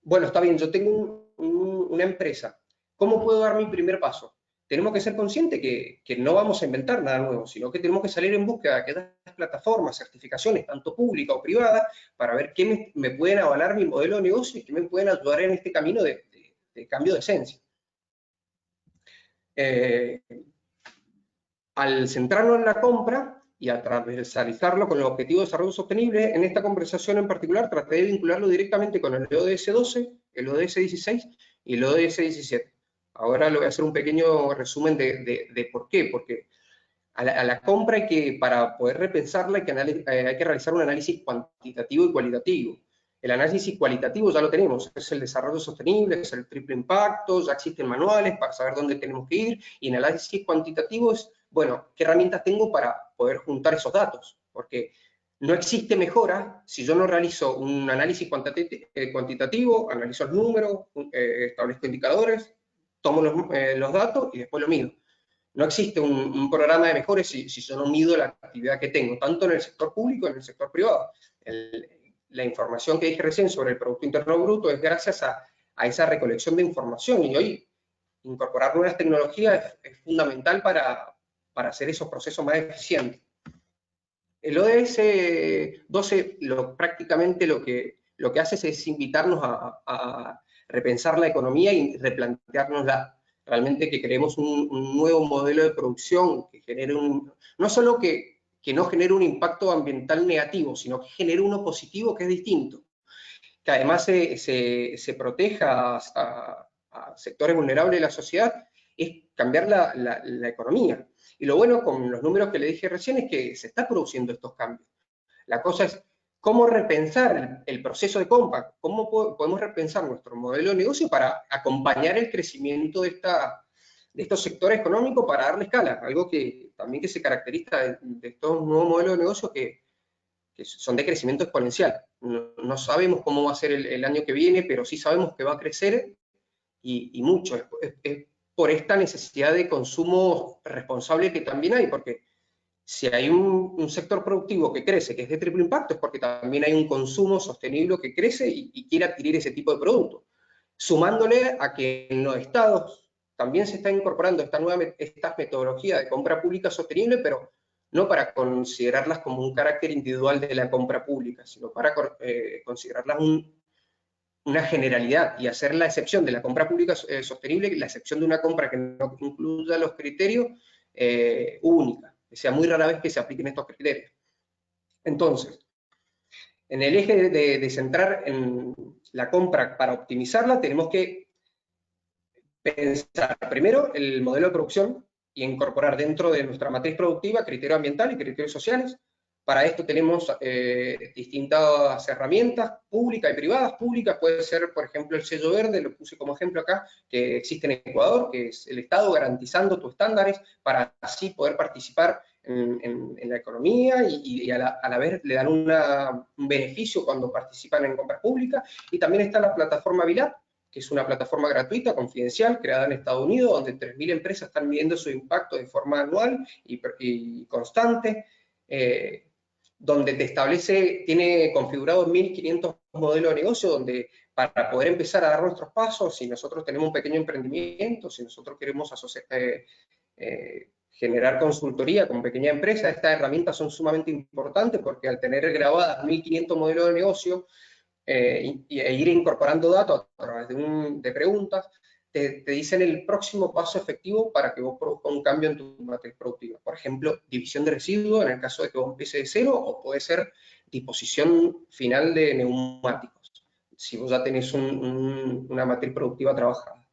bueno, está bien, yo tengo una empresa, ¿cómo puedo dar mi primer paso? Tenemos que ser conscientes que no vamos a inventar nada nuevo, sino que tenemos que salir en búsqueda de aquellas plataformas, certificaciones, tanto públicas o privadas, para ver qué me pueden avalar mi modelo de negocio y qué me pueden ayudar en este camino de cambio de esencia. Al centrarnos en la compra y a transversalizarlo con el Objetivo de Desarrollo Sostenible. En esta conversación en particular traté de vincularlo directamente con el ODS 12, el ODS 16 y el ODS 17. Ahora le voy a hacer un pequeño resumen de por qué. Porque a la compra para poder repensarla hay que realizar un análisis cuantitativo y cualitativo. El análisis cualitativo ya lo tenemos, es el desarrollo sostenible, es el triple impacto, ya existen manuales para saber dónde tenemos que ir, y en el análisis cuantitativo es, bueno, ¿qué herramientas tengo para poder juntar esos datos? Porque no existe mejora si yo no realizo un análisis cuantitativo, analizo los números, establezco indicadores, tomo los datos y después lo mido. No existe un programa de mejores si yo no mido la actividad que tengo, tanto en el sector público como en el sector privado. La información que dije recién sobre el Producto Interno Bruto es gracias a esa recolección de información, y hoy incorporar nuevas tecnologías es fundamental para hacer esos procesos más eficientes. El ODS 12 prácticamente lo que hace es invitarnos a repensar la economía y replanteárnosla. Realmente que creemos un nuevo modelo de producción que genere no solo que no genere un impacto ambiental negativo, sino que genere uno positivo que es distinto. Que además se proteja a sectores vulnerables de la sociedad, es cambiar la economía. Y lo bueno con los números que le dije recién es que se está produciendo estos cambios. La cosa es cómo repensar el proceso de compra, cómo podemos repensar nuestro modelo de negocio para acompañar el crecimiento de estos sectores económicos para darle escala, algo que también se caracteriza de estos nuevos modelos de negocio que son de crecimiento exponencial. No sabemos cómo va a ser el año que viene, pero sí sabemos que va a crecer y mucho. Es por esta necesidad de consumo responsable que también hay, porque si hay un sector productivo que crece, que es de triple impacto, es porque también hay un consumo sostenible que crece y quiere adquirir ese tipo de producto. Sumándole a que en los estados también se está incorporando estas metodologías de compra pública sostenible, pero no para considerarlas como un carácter individual de la compra pública, sino para considerarlas una generalidad y hacer la excepción de la compra pública sostenible, la excepción de una compra que no incluya los criterios, única, que sea muy rara vez que se apliquen estos criterios. Entonces, en el eje de centrar en la compra para optimizarla, tenemos que pensar primero el modelo de producción y incorporar dentro de nuestra matriz productiva criterios ambientales y criterios sociales. Para esto tenemos distintas herramientas públicas y privadas. Públicas puede ser, por ejemplo, el sello verde, lo puse como ejemplo acá, que existe en Ecuador, que es el Estado garantizando tus estándares para así poder participar en la economía y a la vez le dan un beneficio cuando participan en compras públicas. Y también está la plataforma Vilap, que es una plataforma gratuita, confidencial, creada en Estados Unidos, donde 3.000 empresas están midiendo su impacto de forma anual y constante, donde tiene configurado 1.500 modelos de negocio, donde para poder empezar a dar nuestros pasos, si nosotros tenemos un pequeño emprendimiento, si nosotros queremos generar consultoría como pequeña empresa, estas herramientas son sumamente importantes porque al tener grabadas 1.500 modelos de negocio e ir incorporando datos a través de preguntas, te dicen el próximo paso efectivo para que vos produzcas un cambio en tu matriz productiva. Por ejemplo, división de residuos en el caso de que vos empieces de cero, o puede ser disposición final de neumáticos, si vos ya tenés una matriz productiva trabajada.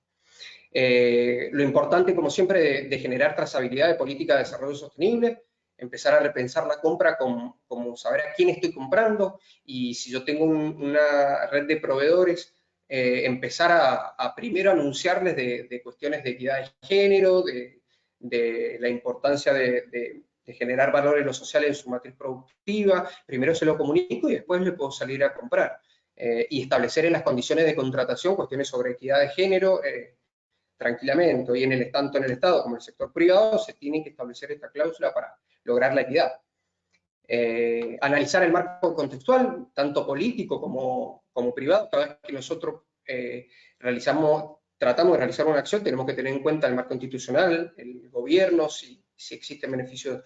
Lo importante, como siempre, de generar trazabilidad de política de desarrollo sostenible, empezar a repensar la compra como saber a quién estoy comprando, y si yo tengo una red de proveedores, empezar a primero anunciarles de cuestiones de equidad de género, de la importancia de generar valor en lo social en su matriz productiva. Primero se lo comunico y después le puedo salir a comprar. Y establecer en las condiciones de contratación cuestiones sobre equidad de género, tranquilamente. Hoy tanto en el Estado como en el sector privado se tiene que establecer esta cláusula para lograr la equidad. Analizar el marco contextual, tanto político como privado. Cada vez que nosotros tratamos de realizar una acción, tenemos que tener en cuenta el marco institucional, el gobierno, si existen beneficios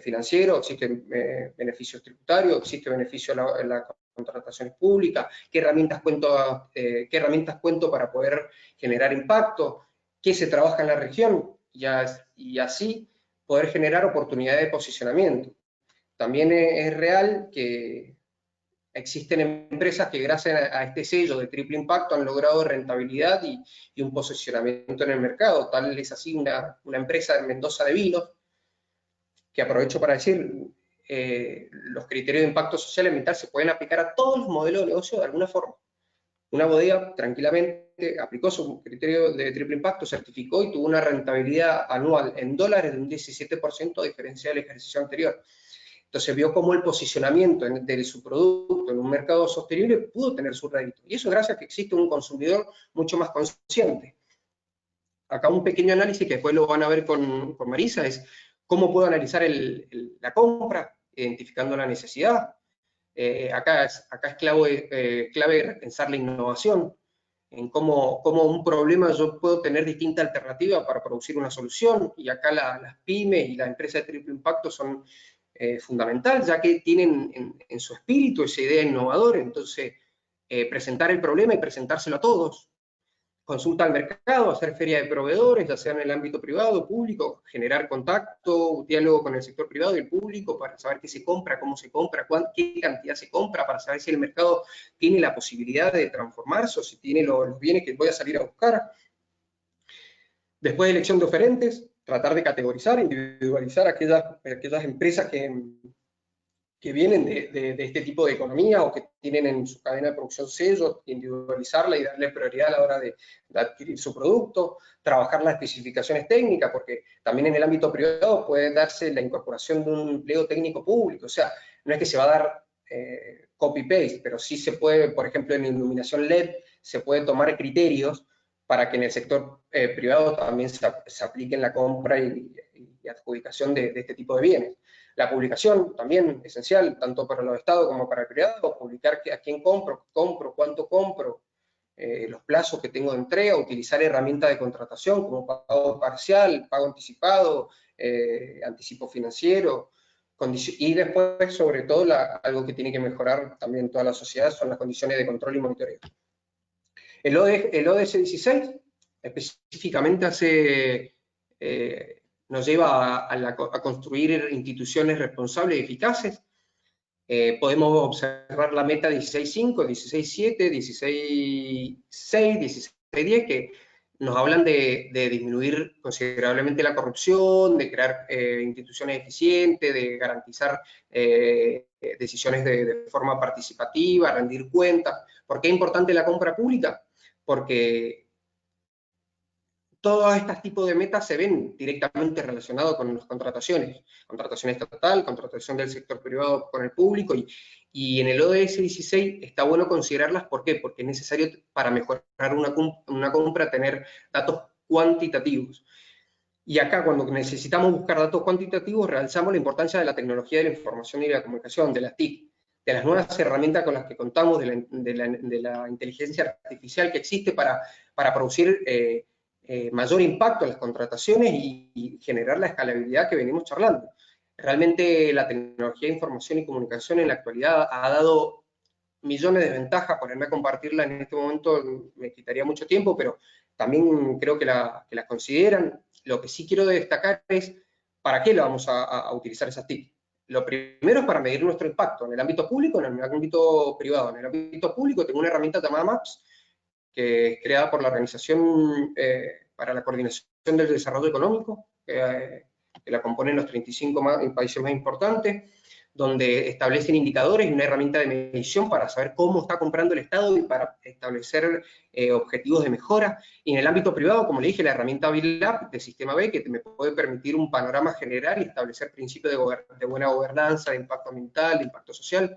financieros, existen beneficios tributarios, existe beneficio en las contrataciones públicas, qué herramientas cuento para poder generar impacto, qué se trabaja en la región, y así poder generar oportunidades de posicionamiento. también es real que existen empresas que gracias a este sello de triple impacto han logrado rentabilidad y un posicionamiento en el mercado. Tal es así una empresa de Mendoza de vinos, que aprovecho para decir, los criterios de impacto social y ambiental se pueden aplicar a todos los modelos de negocio de alguna forma. Una bodega tranquilamente aplicó su criterio de triple impacto, certificó y tuvo una rentabilidad anual en dólares de un 17% a diferencia del ejercicio anterior. Entonces vio cómo el posicionamiento de su producto en un mercado sostenible pudo tener su rédito. Y eso gracias a que existe un consumidor mucho más consciente. Acá un pequeño análisis que después lo van a ver con Marisa es cómo puedo analizar la compra, identificando la necesidad. Acá es clave pensar la innovación, en cómo un problema yo puedo tener distinta alternativa para producir una solución, y acá las pymes y las empresas de triple impacto son fundamental, ya que tienen en su espíritu esa idea innovadora. Entonces presentar el problema y presentárselo a todos, consulta al mercado, hacer feria de proveedores, ya sea en el ámbito privado, público, generar contacto, diálogo con el sector privado y el público para saber qué se compra, cómo se compra, qué cantidad se compra, para saber si el mercado tiene la posibilidad de transformarse o si tiene los bienes que voy a salir a buscar. Después de elección de oferentes, tratar de categorizar, individualizar aquellas empresas que vienen de este tipo de economía o que tienen en su cadena de producción sellos, individualizarla y darle prioridad a la hora de adquirir su producto, trabajar las especificaciones técnicas, porque también en el ámbito privado puede darse la incorporación de un empleo técnico público. O sea, no es que se va a dar copy-paste, pero sí se puede, por ejemplo, en iluminación LED, se puede tomar criterios para que en el sector privado también se aplique en la compra y adjudicación de este tipo de bienes. La publicación también esencial, tanto para los estados como para el privado, publicar a quién compro, cuánto compro, los plazos que tengo de entrega, utilizar herramientas de contratación como pago parcial, pago anticipado, anticipo financiero, y después, sobre todo, algo que tiene que mejorar también toda la sociedad son las condiciones de control y monitoreo. El ODS 16 específicamente nos lleva a construir instituciones responsables y eficaces. Podemos observar la meta 16.5, 16.7, 16.6, 16.10, que nos hablan de disminuir considerablemente la corrupción, de crear instituciones eficientes, de garantizar decisiones de forma participativa, rendir cuentas. ¿Por qué es importante la compra pública? Porque todos estos tipos de metas se ven directamente relacionados con las contratación estatal, contratación del sector privado con el público, y en el ODS 16 está bueno considerarlas. ¿Por qué? Porque es necesario para mejorar una compra tener datos cuantitativos. Y acá, cuando necesitamos buscar datos cuantitativos, realzamos la importancia de la tecnología de la información y la comunicación, de las TIC, de las nuevas herramientas con las que contamos, de la inteligencia artificial que existe para producir mayor impacto en las contrataciones y generar la escalabilidad que venimos charlando. Realmente la tecnología de información y comunicación en la actualidad ha dado millones de ventajas. Ponerme a compartirla en este momento me quitaría mucho tiempo, pero también creo que las consideran. Lo que sí quiero destacar es para qué lo vamos a utilizar esas TIC. Lo primero es para medir nuestro impacto en el ámbito público, en el ámbito privado. En el ámbito público tengo una herramienta llamada MAPS, que es creada por la Organización para la Coordinación del Desarrollo Económico, que la componen los 35 países más importantes, donde establecen indicadores y una herramienta de medición para saber cómo está comprando el Estado y para establecer objetivos de mejora. Y en el ámbito privado, como le dije, la herramienta BILAB de Sistema B, que me puede permitir un panorama general y establecer principios de buena gobernanza, de impacto ambiental, de impacto social.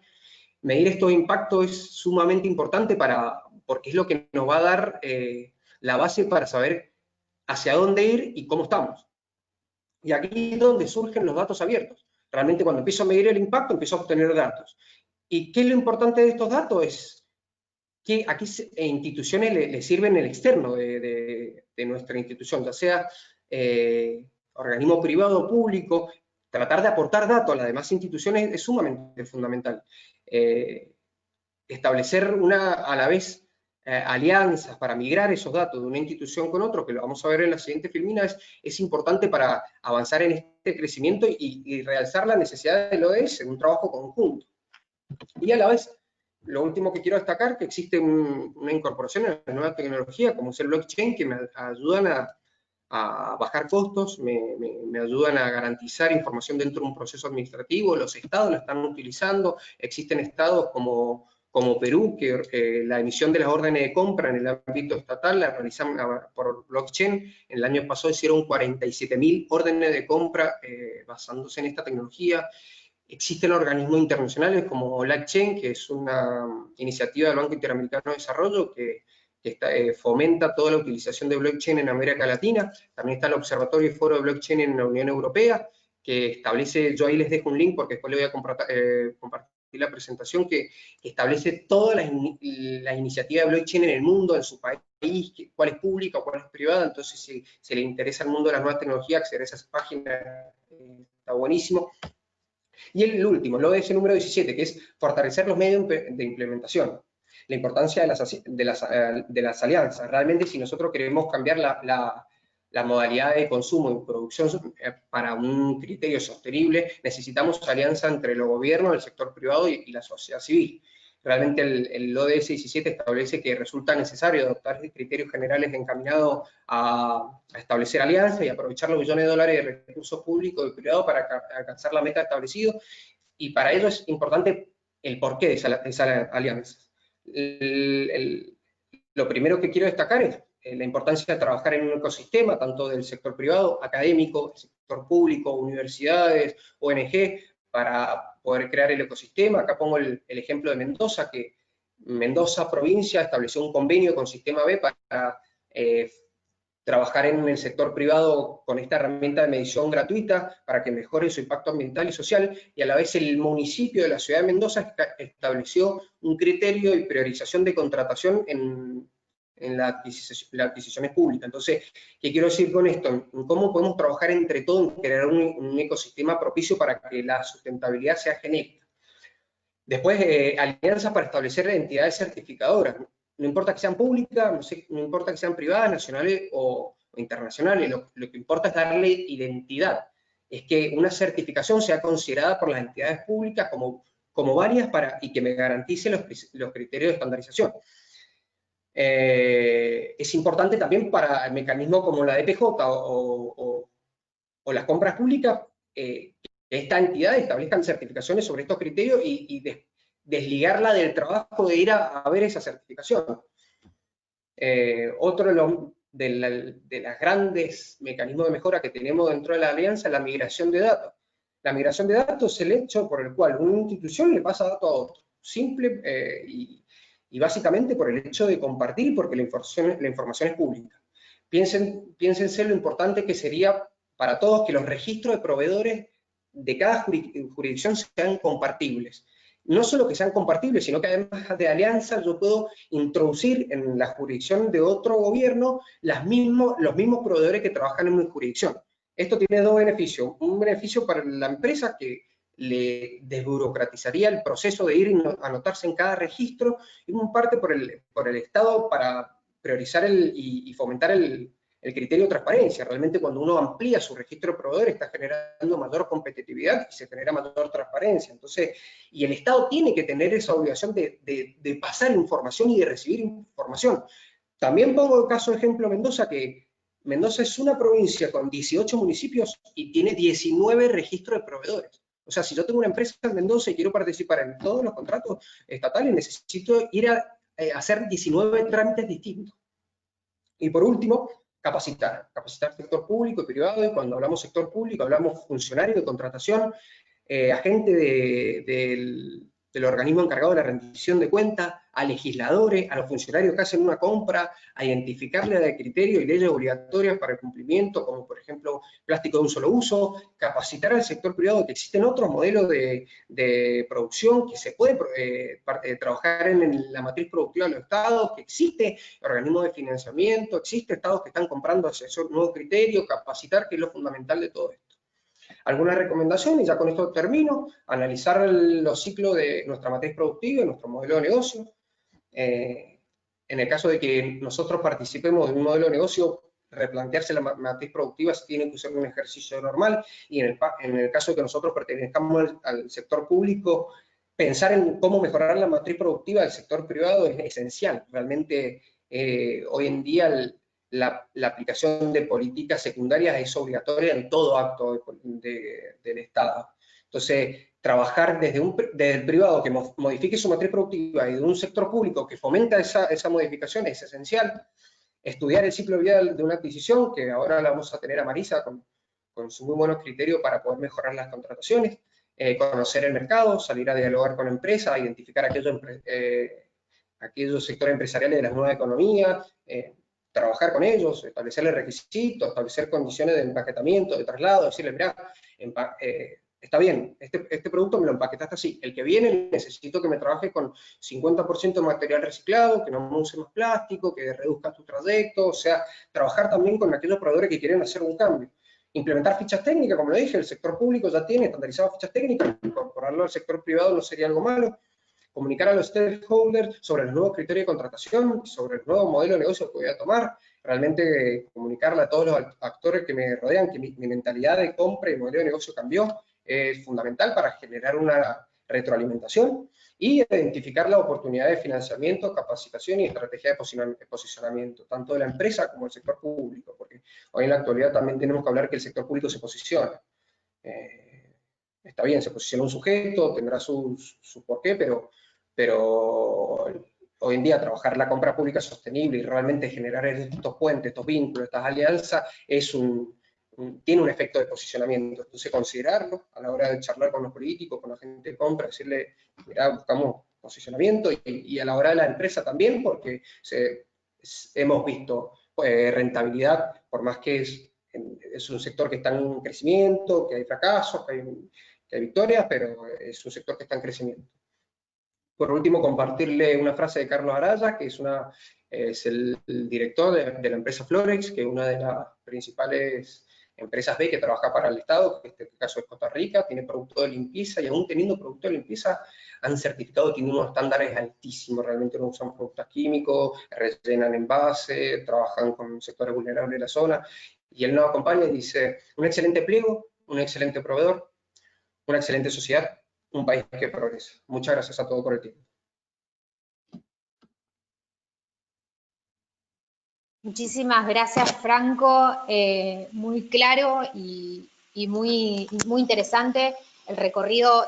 Medir estos impactos es sumamente importante porque es lo que nos va a dar la base para saber hacia dónde ir y cómo estamos. Y aquí es donde surgen los datos abiertos. Realmente cuando empiezo a medir el impacto, empiezo a obtener datos. ¿Y qué es lo importante de estos datos? Es que aquí instituciones le sirven el externo de nuestra institución, ya sea organismo privado o público. Tratar de aportar datos a las demás instituciones es sumamente fundamental. Establecer a la vez alianzas, para migrar esos datos de una institución con otro, que lo vamos a ver en la siguiente filmina, es importante para avanzar en este crecimiento y realzar la necesidad del ODS en un trabajo conjunto. Y a la vez, lo último que quiero destacar, que existe una incorporación en la nueva tecnología, como es el blockchain, que me ayudan a bajar costos, me ayudan a garantizar información dentro de un proceso administrativo. Los estados lo están utilizando, existen estados como Perú, que la emisión de las órdenes de compra en el ámbito estatal la realizan por blockchain. En el año pasado hicieron 47.000 órdenes de compra basándose en esta tecnología. Existen organismos internacionales como LACCHAIN, que es una iniciativa del Banco Interamericano de Desarrollo que fomenta toda la utilización de blockchain en América Latina. También está el Observatorio y Foro de Blockchain en la Unión Europea, que establece, yo ahí les dejo un link porque después le voy a compartir la presentación, que establece todas las iniciativas de blockchain en el mundo, en su país, cuál es pública, cuál es privada. Entonces, si se le interesa el mundo de las nuevas tecnologías, acceder a esas páginas está buenísimo. Y el último, el ODS número 17, que es fortalecer los medios de implementación. La importancia de las alianzas. Realmente, si nosotros queremos cambiar la modalidad de consumo y producción para un criterio sostenible, necesitamos alianza entre los gobiernos, el sector privado y la sociedad civil. Realmente el ODS 17 establece que resulta necesario adoptar criterios generales encaminados a establecer alianzas y aprovechar los billones de dólares de recursos públicos y privados para alcanzar la meta establecida, y para ello es importante el porqué de esas alianzas. Lo primero que quiero destacar es la importancia de trabajar en un ecosistema, tanto del sector privado, académico, sector público, universidades, ONG, para poder crear el ecosistema. Acá pongo el ejemplo de Mendoza, que Mendoza provincia estableció un convenio con Sistema B para trabajar en el sector privado con esta herramienta de medición gratuita para que mejore su impacto ambiental y social, y a la vez el municipio de la ciudad de Mendoza estableció un criterio y priorización de contratación en las adquisiciones públicas. Entonces, ¿qué quiero decir con esto? ¿Cómo podemos trabajar entre todos en crear un ecosistema propicio para que la sustentabilidad sea genérica? Después, alianzas para establecer entidades certificadoras. No importa que sean públicas, no importa que sean privadas, nacionales o internacionales, lo que importa es darle identidad. Es que una certificación sea considerada por las entidades públicas como válidas y que me garantice los criterios de estandarización. Es importante también para el mecanismo como la DPJ o las compras públicas, que esta entidad establezcan certificaciones sobre estos criterios y desligarla del trabajo de ir a ver esa certificación. Otro de los grandes mecanismos de mejora que tenemos dentro de la alianza es la migración de datos. La migración de datos es el hecho por el cual una institución le pasa datos a otro. Simple y básicamente por el hecho de compartir, porque la información es pública. Piénsense lo importante que sería para todos que los registros de proveedores de cada jurisdicción sean compartibles. No solo que sean compartibles, sino que además de alianza yo puedo introducir en la jurisdicción de otro gobierno los mismos proveedores que trabajan en mi jurisdicción. Esto tiene dos beneficios. Un beneficio para la empresa, que le desburocratizaría el proceso de ir a anotarse en cada registro, y un parte por el Estado para priorizar y fomentar el criterio de transparencia. Realmente cuando uno amplía su registro de proveedores está generando mayor competitividad y se genera mayor transparencia. Entonces, y el Estado tiene que tener esa obligación de pasar información y de recibir información. También pongo el caso de ejemplo Mendoza, que Mendoza es una provincia con 18 municipios y tiene 19 registros de proveedores. O sea, si yo tengo una empresa en Mendoza y quiero participar en todos los contratos estatales, necesito ir a hacer 19 trámites distintos. Y por último, capacitar sector público y privado, y cuando hablamos sector público hablamos funcionarios de contratación, agente del organismo encargado de la rendición de cuentas, a legisladores, a los funcionarios que hacen una compra, a identificarle de criterio y leyes obligatorias para el cumplimiento, como por ejemplo plástico de un solo uso, capacitar al sector privado que existen otros modelos de producción, que se puede trabajar en la matriz productiva de los estados, que existe organismos de financiamiento, existe estados que están comprando esos nuevos criterios, capacitar, que es lo fundamental de todo esto. Algunas recomendaciones, y ya con esto termino: analizar los ciclos de nuestra matriz productiva y nuestro modelo de negocio, en el caso de que nosotros participemos de un modelo de negocio, replantearse la matriz productiva se tiene que usar un ejercicio normal, y en el caso de que nosotros pertenezcamos al sector público, pensar en cómo mejorar la matriz productiva del sector privado es esencial. Realmente hoy en día la aplicación de políticas secundarias es obligatoria en todo acto del Estado. Entonces, trabajar desde el privado que modifique su matriz productiva y de un sector público que fomenta esa modificación es esencial. Estudiar el ciclo de vida de una adquisición, que ahora la vamos a tener a Marisa con sus muy buenos criterios para poder mejorar las contrataciones, conocer el mercado, salir a dialogar con empresas, identificar aquellos sectores empresariales de las nuevas economías, trabajar con ellos, establecerles requisitos, establecer condiciones de empaquetamiento, de traslado, decirle, mirá, está bien, este producto me lo empaquetaste así, el que viene necesito que me trabaje con 50% de material reciclado, que no use más plástico, que reduzca tu trayecto, o sea, trabajar también con aquellos proveedores que quieren hacer un cambio. Implementar fichas técnicas, como lo dije, el sector público ya tiene estandarizadas fichas técnicas, incorporarlo al sector privado no sería algo malo. Comunicar a los stakeholders sobre los nuevos criterios de contratación, sobre el nuevo modelo de negocio que voy a tomar, realmente comunicarle a todos los actores que me rodean que mi mentalidad de compra y modelo de negocio cambió, es fundamental para generar una retroalimentación, y identificar la oportunidad de financiamiento, capacitación y estrategia de posicionamiento, tanto de la empresa como del sector público, porque hoy en la actualidad también tenemos que hablar que el sector público se posiciona. Está bien, se posiciona un sujeto, tendrá su porqué, pero hoy en día trabajar la compra pública sostenible y realmente generar estos puentes, estos vínculos, estas alianzas, tiene un efecto de posicionamiento. Entonces, considerarlo a la hora de charlar con los políticos, con la gente de compra, decirle, mirá, buscamos posicionamiento, y a la hora de la empresa también, porque hemos visto rentabilidad, por más que es un sector que está en crecimiento, que hay fracasos, que hay victorias, pero es un sector que está en crecimiento. Por último, compartirle una frase de Carlos Araya, que es el director de la empresa Florex, que es una de las principales empresas B que trabaja para el Estado, que en este caso es Costa Rica, tiene producto de limpieza, y aún teniendo producto de limpieza, han certificado, tienen unos estándares altísimos, realmente no usan productos químicos, rellenan envases, trabajan con sectores vulnerables de la zona, y él nos acompaña y dice, un excelente pliego, un excelente proveedor, una excelente sociedad, un país que progresa. Muchas gracias a todos por el tiempo. Muchísimas gracias, Franco. Muy claro y muy interesante el recorrido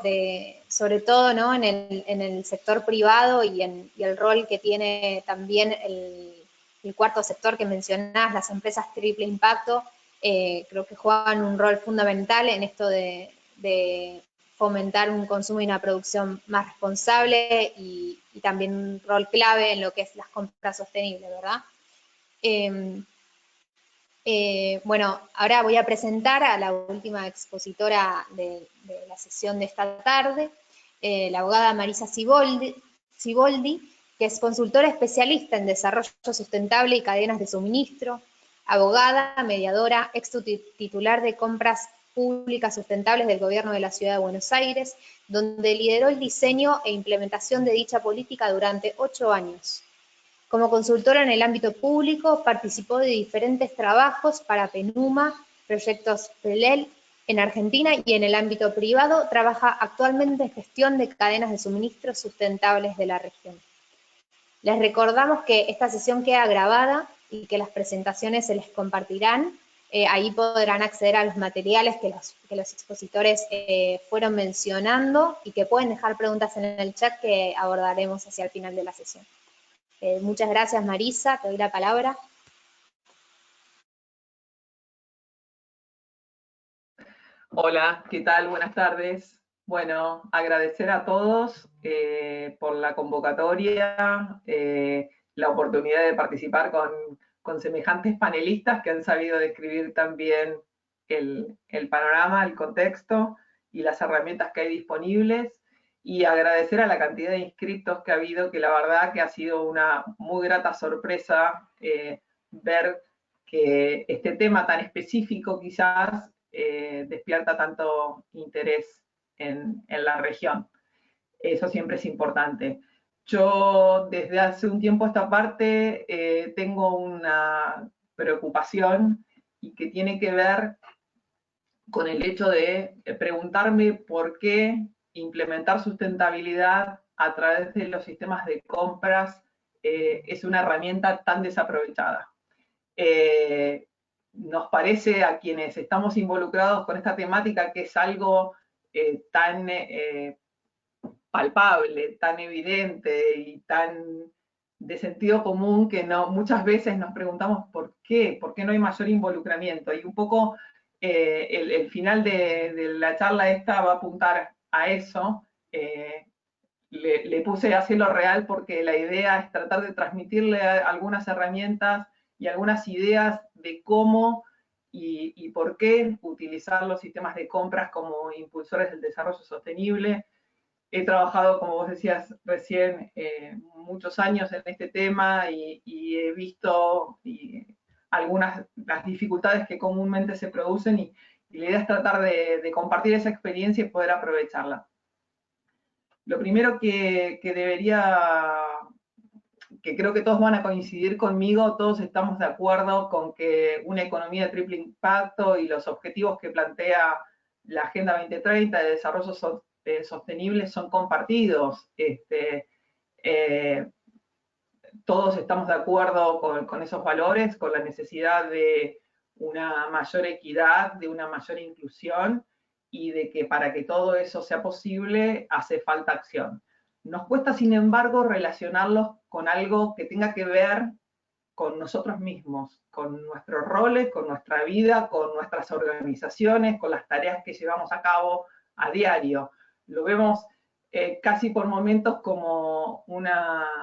sobre todo, ¿no?, en el sector privado y el rol que tiene también el cuarto sector que mencionás, las empresas triple impacto. Creo que juegan un rol fundamental en esto de fomentar un consumo y una producción más responsable, y también un rol clave en lo que es las compras sostenibles, ¿verdad? Bueno, ahora voy a presentar a la última expositora de la sesión de esta tarde, la abogada Marisa Ciboldi, que es consultora especialista en desarrollo sustentable y cadenas de suministro, abogada, mediadora, ex titular de compras públicas sustentables del Gobierno de la Ciudad de Buenos Aires, donde lideró el diseño e implementación de dicha política durante 8 años. Como consultora en el ámbito público, participó de diferentes trabajos para PENUMA, proyectos PELEL en Argentina, y en el ámbito privado trabaja actualmente en gestión de cadenas de suministro sustentables de la región. Les recordamos que esta sesión queda grabada y que las presentaciones se les compartirán. Ahí podrán acceder a los materiales que los expositores fueron mencionando, y que pueden dejar preguntas en el chat que abordaremos hacia el final de la sesión. Muchas gracias, Marisa, te doy la palabra. Hola, ¿qué tal? Buenas tardes. Bueno, agradecer a todos por la convocatoria, la oportunidad de participar con semejantes panelistas que han sabido describir también el panorama, el contexto y las herramientas que hay disponibles, y agradecer a la cantidad de inscriptos que ha habido, que la verdad que ha sido una muy grata sorpresa ver que este tema tan específico quizás despierta tanto interés en la región. Eso siempre es importante. Yo desde hace un tiempo a esta parte tengo una preocupación y que tiene que ver con el hecho de preguntarme por qué implementar sustentabilidad a través de los sistemas de compras es una herramienta tan desaprovechada. Nos parece a quienes estamos involucrados con esta temática que es algo tan palpable, tan evidente y tan de sentido común que muchas veces nos preguntamos por qué no hay mayor involucramiento. Y un poco el final de la charla esta va a apuntar a eso. Le puse a cielo real porque la idea es tratar de transmitirle algunas herramientas y algunas ideas de cómo y por qué utilizar los sistemas de compras como impulsores del desarrollo sostenible. He trabajado, como vos decías recién, muchos años en este tema y he visto las dificultades que comúnmente se producen y la idea es tratar de compartir esa experiencia y poder aprovecharla. Lo primero que creo que todos van a coincidir conmigo, todos estamos de acuerdo con que una economía de triple impacto y los objetivos que plantea la Agenda 2030 de desarrollo sostenible son compartidos. Todos estamos de acuerdo con esos valores, con la necesidad de una mayor equidad, de una mayor inclusión y de que para que todo eso sea posible hace falta acción. Nos cuesta, sin embargo, relacionarlos con algo que tenga que ver con nosotros mismos, con nuestros roles, con nuestra vida, con nuestras organizaciones, con las tareas que llevamos a cabo a diario. Lo vemos casi por momentos como una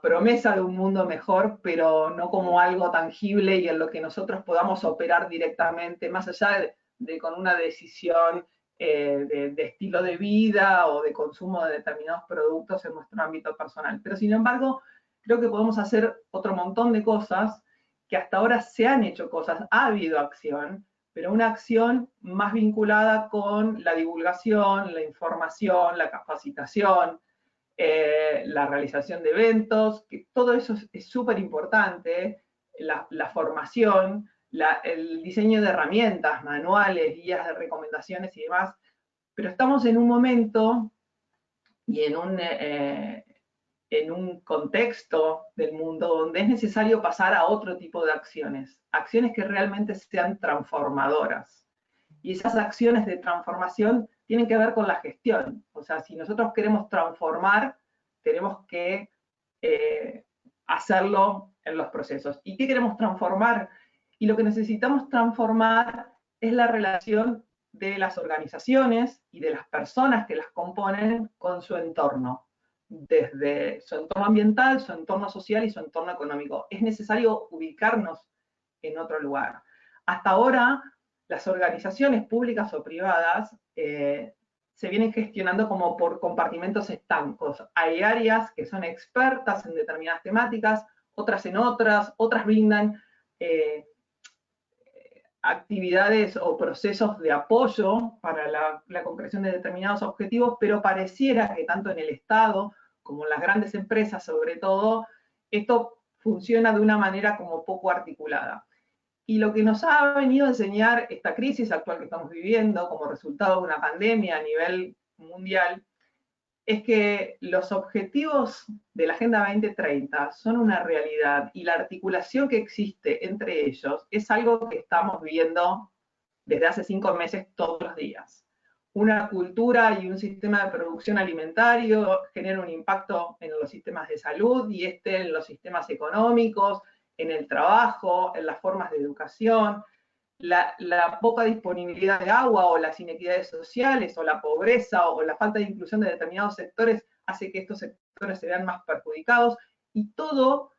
promesa de un mundo mejor, pero no como algo tangible y en lo que nosotros podamos operar directamente, más allá de con una decisión de estilo de vida o de consumo de determinados productos en nuestro ámbito personal. Pero sin embargo, creo que podemos hacer otro montón de cosas, que hasta ahora se han hecho cosas, ha habido acción, pero una acción más vinculada con la divulgación, la información, la capacitación, la realización de eventos, que todo eso es súper importante, la formación, el diseño de herramientas, manuales, guías de recomendaciones y demás, pero estamos en un momento y en un contexto del mundo donde es necesario pasar a otro tipo de acciones que realmente sean transformadoras. Y esas acciones de transformación tienen que ver con la gestión. O sea, si nosotros queremos transformar, tenemos que hacerlo en los procesos. ¿Y qué queremos transformar? Y lo que necesitamos transformar es la relación de las organizaciones y de las personas que las componen con su entorno, desde su entorno ambiental, su entorno social y su entorno económico. Es necesario ubicarnos en otro lugar. Hasta ahora, las organizaciones públicas o privadas se vienen gestionando como por compartimentos estancos. Hay áreas que son expertas en determinadas temáticas, otras en otras brindan actividades o procesos de apoyo para la concreción de determinados objetivos, pero pareciera que tanto en el Estado como en las grandes empresas, sobre todo, esto funciona de una manera como poco articulada. Y lo que nos ha venido a enseñar esta crisis actual que estamos viviendo como resultado de una pandemia a nivel mundial es que los objetivos de la Agenda 2030 son una realidad y la articulación que existe entre ellos es algo que estamos viendo desde hace 5 meses todos los días. Una cultura y un sistema de producción alimentario genera un impacto en los sistemas de salud y en los sistemas económicos, en el trabajo, en las formas de educación. La poca disponibilidad de agua o las inequidades sociales o la pobreza o la falta de inclusión de determinados sectores hace que estos sectores se vean más perjudicados y todo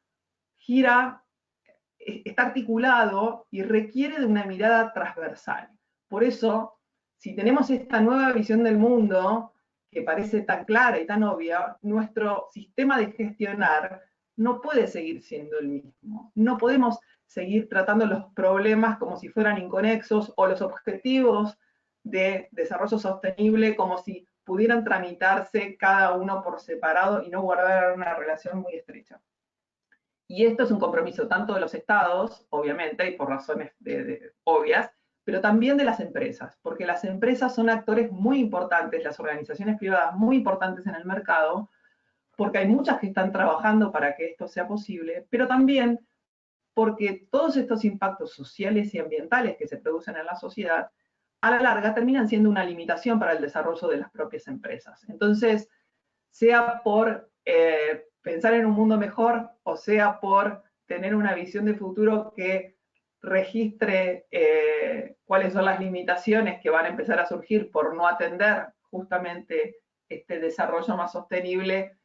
está articulado y requiere de una mirada transversal. Por eso, si tenemos esta nueva visión del mundo que parece tan clara y tan obvia, nuestro sistema de gestionar no puede seguir siendo el mismo. No podemos seguir tratando los problemas como si fueran inconexos o los objetivos de desarrollo sostenible como si pudieran tramitarse cada uno por separado y no guardar una relación muy estrecha. Y esto es un compromiso tanto de los estados, obviamente, y por razones obvias, pero también de las empresas, porque las empresas son actores muy importantes, las organizaciones privadas muy importantes en el mercado, porque hay muchas que están trabajando para que esto sea posible, pero también porque todos estos impactos sociales y ambientales que se producen en la sociedad, a la larga terminan siendo una limitación para el desarrollo de las propias empresas. Entonces, sea por pensar en un mundo mejor, o sea por tener una visión de futuro que registre cuáles son las limitaciones que van a empezar a surgir por no atender justamente este desarrollo más sostenible,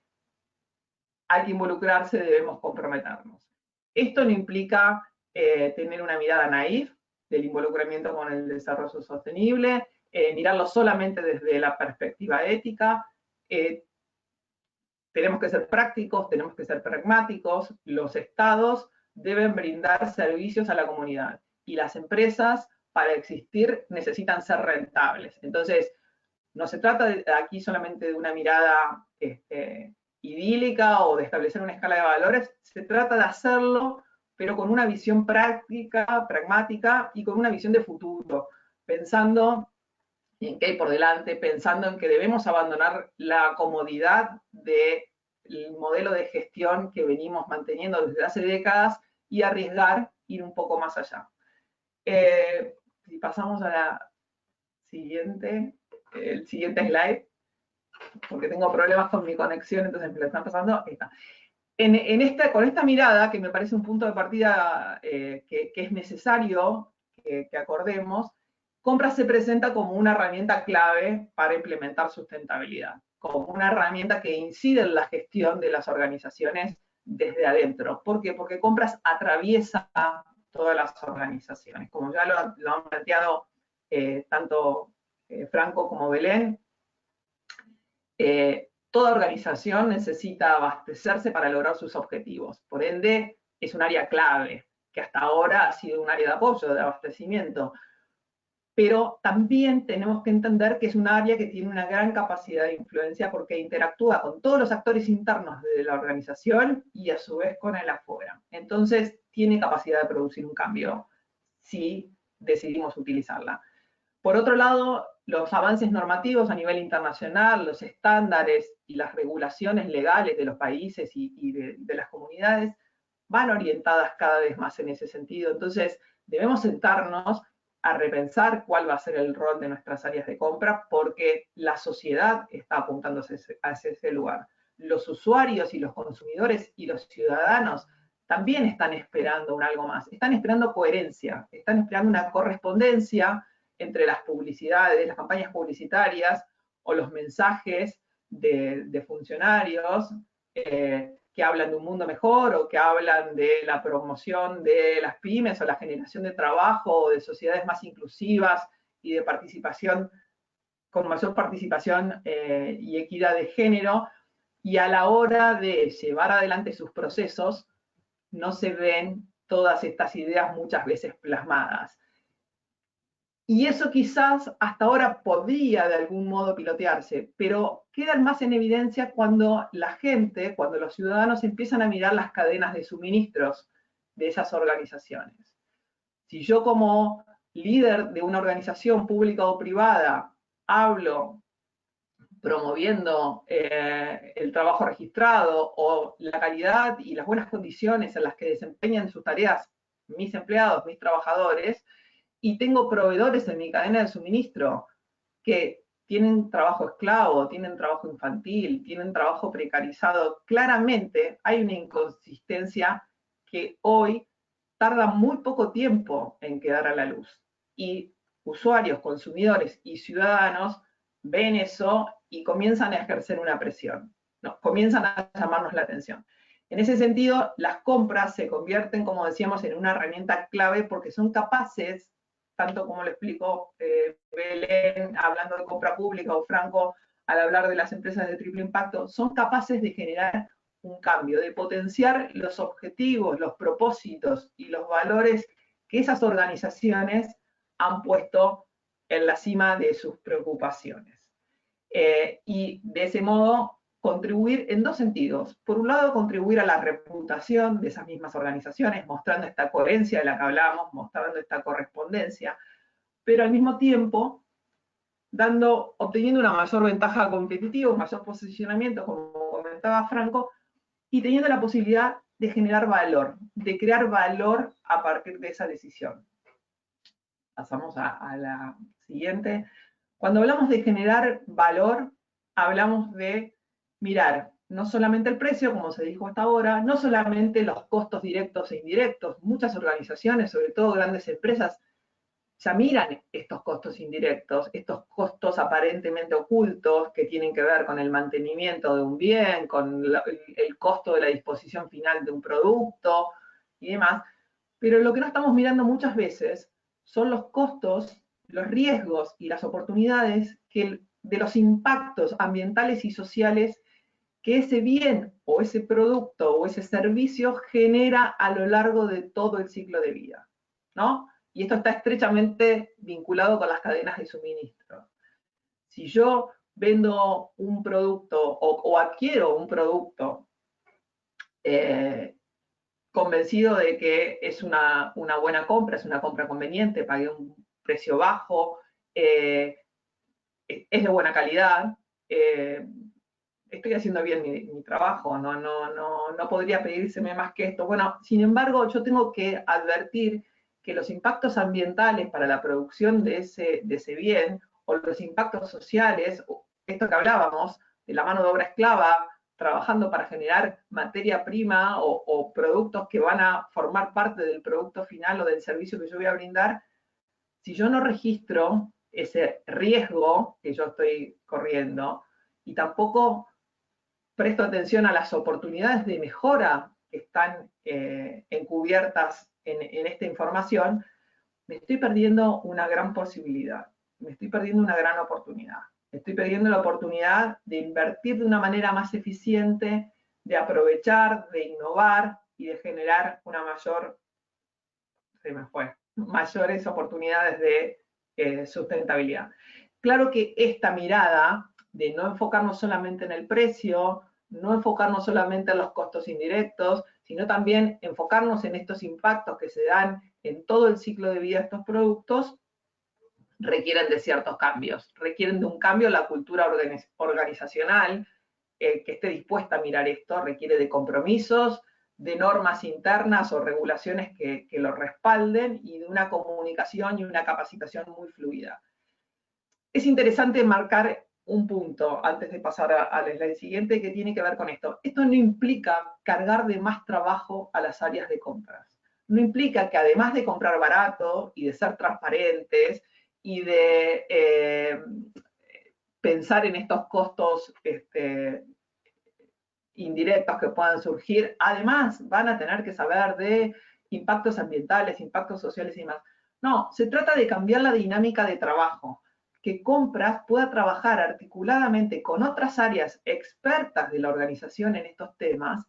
hay que involucrarse, debemos comprometernos. Esto no implica tener una mirada naif del involucramiento con el desarrollo sostenible, mirarlo solamente desde la perspectiva ética. Tenemos que ser prácticos, tenemos que ser pragmáticos, los estados deben brindar servicios a la comunidad y las empresas, para existir, necesitan ser rentables. Entonces, no se trata aquí solamente de una mirada idílica o de establecer una escala de valores, se trata de hacerlo, pero con una visión práctica, pragmática y con una visión de futuro, pensando en qué hay por delante, pensando en que debemos abandonar la comodidad del modelo de gestión que venimos manteniendo desde hace décadas y arriesgar, ir un poco más allá. Si pasamos a la siguiente, el siguiente slide, porque tengo problemas con mi conexión, entonces me lo están pasando. Esta. Con esta mirada, que me parece un punto de partida que es necesario que acordemos, Compra se presenta como una herramienta clave para implementar sustentabilidad, como una herramienta que incide en la gestión de las organizaciones desde adentro. ¿Por qué? Porque Compras atraviesa todas las organizaciones. Como ya lo han planteado tanto Franco como Belén, toda organización necesita abastecerse para lograr sus objetivos. Por ende, es un área clave, que hasta ahora ha sido un área de apoyo, de abastecimiento. Pero también tenemos que entender que es un área que tiene una gran capacidad de influencia porque interactúa con todos los actores internos de la organización y a su vez con el afuera. Entonces, tiene capacidad de producir un cambio si decidimos utilizarla. Por otro lado, los avances normativos a nivel internacional, los estándares y las regulaciones legales de los países y de las comunidades van orientadas cada vez más en ese sentido. Entonces, debemos sentarnos a repensar cuál va a ser el rol de nuestras áreas de compra, porque la sociedad está apuntando hacia ese lugar. Los usuarios y los consumidores y los ciudadanos también están esperando un algo más, están esperando coherencia, están esperando una correspondencia entre las publicidades, las campañas publicitarias o los mensajes de funcionarios que hablan de un mundo mejor o que hablan de la promoción de las pymes o la generación de trabajo o de sociedades más inclusivas y de participación, con mayor participación y equidad de género, y a la hora de llevar adelante sus procesos no se ven todas estas ideas muchas veces plasmadas. Y eso quizás hasta ahora podría de algún modo pilotearse, pero quedan más en evidencia cuando la gente, cuando los ciudadanos empiezan a mirar las cadenas de suministros de esas organizaciones. Si yo como líder de una organización pública o privada hablo promoviendo el trabajo registrado o la calidad y las buenas condiciones en las que desempeñan sus tareas mis empleados, mis trabajadores, y tengo proveedores en mi cadena de suministro que tienen trabajo esclavo, tienen trabajo infantil, tienen trabajo precarizado, claramente hay una inconsistencia que hoy tarda muy poco tiempo en quedar a la luz. Y usuarios, consumidores y ciudadanos ven eso y comienzan a ejercer una presión, ¿no? Comienzan a llamarnos la atención. En ese sentido, las compras se convierten, como decíamos, en una herramienta clave porque son capaces, tanto como lo explicó Belén hablando de compra pública o Franco al hablar de las empresas de triple impacto, son capaces de generar un cambio, de potenciar los objetivos, los propósitos y los valores que esas organizaciones han puesto en la cima de sus preocupaciones. y de ese modo contribuir en dos sentidos. Por un lado, contribuir a la reputación de esas mismas organizaciones, mostrando esta coherencia de la que hablábamos, mostrando esta correspondencia, pero al mismo tiempo obteniendo una mayor ventaja competitiva, un mayor posicionamiento, como comentaba Franco, y teniendo la posibilidad de generar valor, de crear valor a partir de esa decisión. Pasamos a la siguiente. Cuando hablamos de generar valor, hablamos de mirar no solamente el precio, como se dijo hasta ahora, no solamente los costos directos e indirectos. Muchas organizaciones, sobre todo grandes empresas, ya miran estos costos indirectos, estos costos aparentemente ocultos que tienen que ver con el mantenimiento de un bien, con el costo de la disposición final de un producto y demás. Pero lo que no estamos mirando muchas veces son los costos, los riesgos y las oportunidades de los impactos ambientales y sociales que ese bien o ese producto o ese servicio genera a lo largo de todo el ciclo de vida, ¿no? Y esto está estrechamente vinculado con las cadenas de suministro. Si yo vendo un producto o adquiero un producto convencido de que es una buena compra, es una compra conveniente, pagué un precio bajo, es de buena calidad, estoy haciendo bien mi trabajo, no podría pedírseme más que esto. Bueno, sin embargo, yo tengo que advertir que los impactos ambientales para la producción de ese bien, o los impactos sociales, esto que hablábamos, de la mano de obra esclava, trabajando para generar materia prima o productos que van a formar parte del producto final o del servicio que yo voy a brindar, si yo no registro ese riesgo que yo estoy corriendo y tampoco presto atención a las oportunidades de mejora que están encubiertas en esta información, me estoy perdiendo una gran posibilidad, me estoy perdiendo una gran oportunidad. Estoy perdiendo la oportunidad de invertir de una manera más eficiente, de aprovechar, de innovar y de generar una mayores oportunidades de sustentabilidad. Claro que esta mirada de no enfocarnos solamente en el precio, no enfocarnos solamente en los costos indirectos, sino también enfocarnos en estos impactos que se dan en todo el ciclo de vida de estos productos, requieren de ciertos cambios, requieren de un cambio en la cultura organizacional, que esté dispuesta a mirar esto, requiere de compromisos, de normas internas o regulaciones que lo respalden y de una comunicación y una capacitación muy fluida. Es interesante marcar un punto antes de pasar al slide siguiente que tiene que ver con esto. Esto no implica cargar de más trabajo a las áreas de compras. No implica que además de comprar barato y de ser transparentes y de pensar en estos costos indirectos que puedan surgir, además van a tener que saber de impactos ambientales, impactos sociales y demás. No, se trata de cambiar la dinámica de trabajo, que compras pueda trabajar articuladamente con otras áreas expertas de la organización en estos temas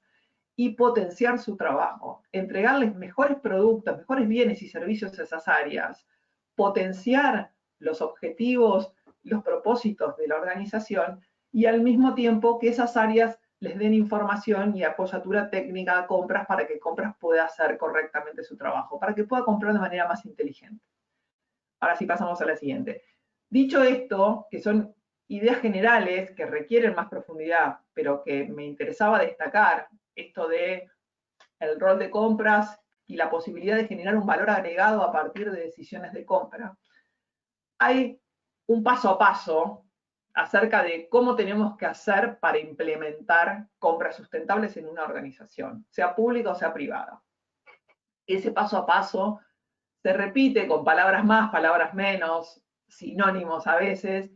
y potenciar su trabajo, entregarles mejores productos, mejores bienes y servicios a esas áreas, potenciar los objetivos, los propósitos de la organización y al mismo tiempo que esas áreas les den información y apoyatura técnica a compras para que compras pueda hacer correctamente su trabajo, para que pueda comprar de manera más inteligente. Ahora sí pasamos a la siguiente. Dicho esto, que son ideas generales que requieren más profundidad, pero que me interesaba destacar, esto de el rol de compras y la posibilidad de generar un valor agregado a partir de decisiones de compra, hay un paso a paso acerca de cómo tenemos que hacer para implementar compras sustentables en una organización, sea pública o sea privada. Ese paso a paso se repite con palabras más, palabras menos, sinónimos a veces,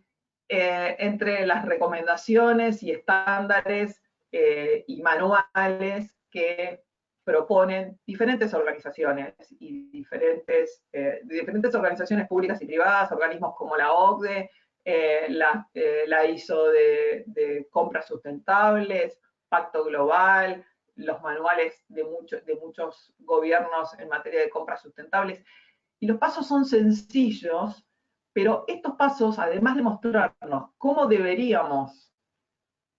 entre las recomendaciones y estándares y manuales que proponen diferentes organizaciones y diferentes organizaciones públicas y privadas, organismos como la OCDE, la ISO de compras sustentables, Pacto Global, los manuales de muchos gobiernos en materia de compras sustentables. Y los pasos son sencillos, Pero estos pasos, además de mostrarnos cómo deberíamos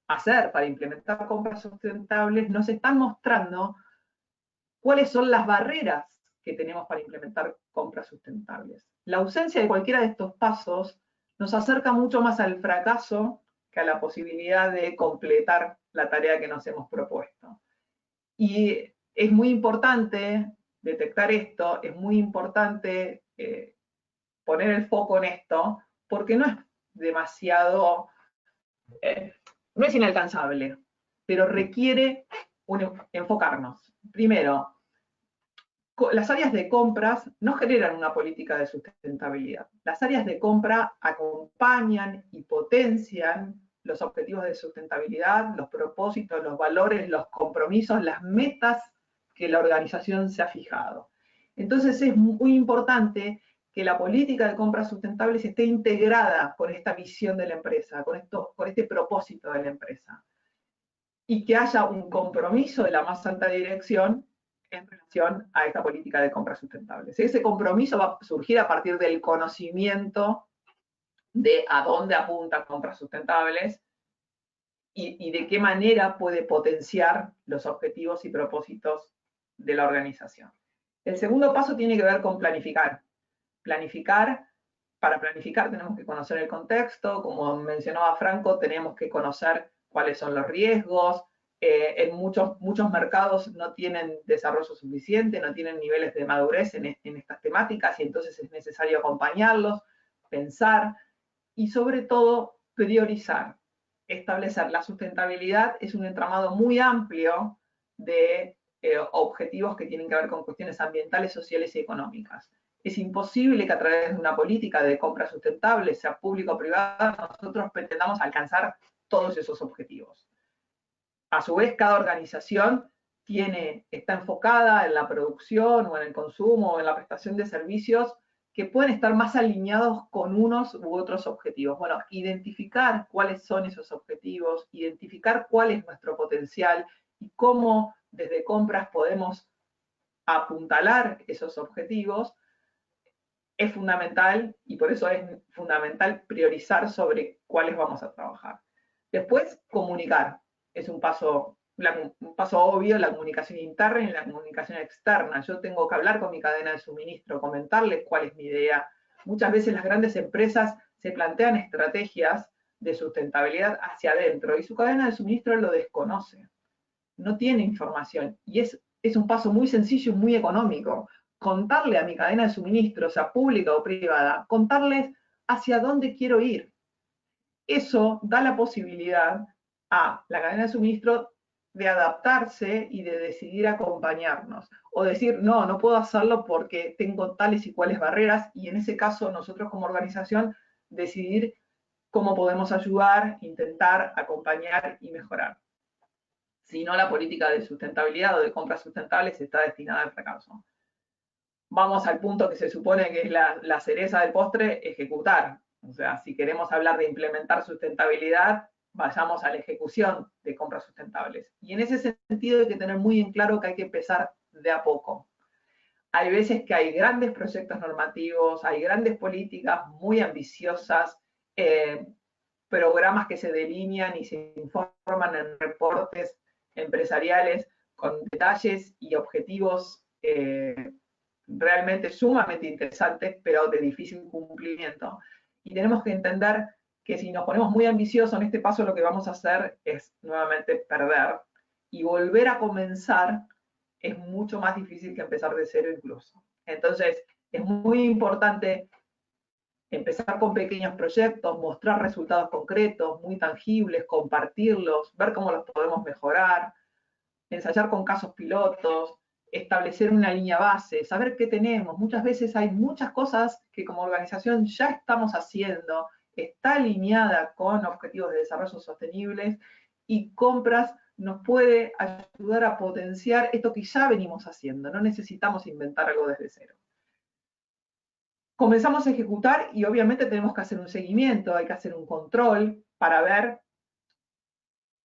hacer para implementar compras sustentables, nos están mostrando cuáles son las barreras que tenemos para implementar compras sustentables. La ausencia de cualquiera de estos pasos nos acerca mucho más al fracaso que a la posibilidad de completar la tarea que nos hemos propuesto. Y es muy importante detectar esto, es muy importante poner el foco en esto, porque no es demasiado, no es inalcanzable, pero requiere enfocarnos. Primero, las áreas de compras no generan una política de sustentabilidad. Las áreas de compra acompañan y potencian los objetivos de sustentabilidad, los propósitos, los valores, los compromisos, las metas que la organización se ha fijado. Entonces es muy importante que la política de compras sustentables esté integrada con esta visión de la empresa, con este propósito de la empresa. Y que haya un compromiso de la más alta dirección en relación a esta política de compras sustentables. Ese compromiso va a surgir a partir del conocimiento de a dónde apuntan compras sustentables y de qué manera puede potenciar los objetivos y propósitos de la organización. El segundo paso tiene que ver con planificar. Para planificar tenemos que conocer el contexto, como mencionaba Franco, tenemos que conocer cuáles son los riesgos. En muchos mercados no tienen desarrollo suficiente, no tienen niveles de madurez en estas temáticas y entonces es necesario acompañarlos, pensar y sobre todo priorizar. Establecer la sustentabilidad es un entramado muy amplio de objetivos que tienen que ver con cuestiones ambientales, sociales y económicas. Es imposible que a través de una política de compra sustentable, sea pública o privada, nosotros pretendamos alcanzar todos esos objetivos. A su vez, cada organización está enfocada en la producción o en el consumo o en la prestación de servicios que pueden estar más alineados con unos u otros objetivos. Bueno, identificar cuáles son esos objetivos, identificar cuál es nuestro potencial y cómo desde compras podemos apuntalar esos objetivos es fundamental y por eso es fundamental priorizar sobre cuáles vamos a trabajar. Después, comunicar. Es un paso obvio, la comunicación interna y la comunicación externa. Yo tengo que hablar con mi cadena de suministro, comentarles cuál es mi idea. Muchas veces las grandes empresas se plantean estrategias de sustentabilidad hacia adentro y su cadena de suministro lo desconoce. No tiene información y es un paso muy sencillo y muy económico. Contarle a mi cadena de suministro, sea pública o privada, contarles hacia dónde quiero ir. Eso da la posibilidad a la cadena de suministro de adaptarse y de decidir acompañarnos. O decir, no, no puedo hacerlo porque tengo tales y cuales barreras, y en ese caso nosotros como organización decidir cómo podemos ayudar, intentar, acompañar y mejorar. Si no, la política de sustentabilidad o de compras sustentables está destinada al fracaso. Vamos al punto que se supone que es la cereza del postre, ejecutar. O sea, si queremos hablar de implementar sustentabilidad, vayamos a la ejecución de compras sustentables. Y en ese sentido hay que tener muy en claro que hay que empezar de a poco. Hay veces que hay grandes proyectos normativos, hay grandes políticas muy ambiciosas, programas que se delinean y se informan en reportes empresariales con detalles y objetivos realmente sumamente interesantes, pero de difícil cumplimiento. Y tenemos que entender que si nos ponemos muy ambiciosos en este paso, lo que vamos a hacer es nuevamente perder. Y volver a comenzar es mucho más difícil que empezar de cero incluso. Entonces, es muy importante empezar con pequeños proyectos, mostrar resultados concretos, muy tangibles, compartirlos, ver cómo los podemos mejorar, ensayar con casos pilotos, establecer una línea base, saber qué tenemos. Muchas veces hay muchas cosas que como organización ya estamos haciendo, está alineada con objetivos de desarrollo sostenibles y compras nos puede ayudar a potenciar esto que ya venimos haciendo. No necesitamos inventar algo desde cero. Comenzamos a ejecutar y obviamente tenemos que hacer un seguimiento, hay que hacer un control para ver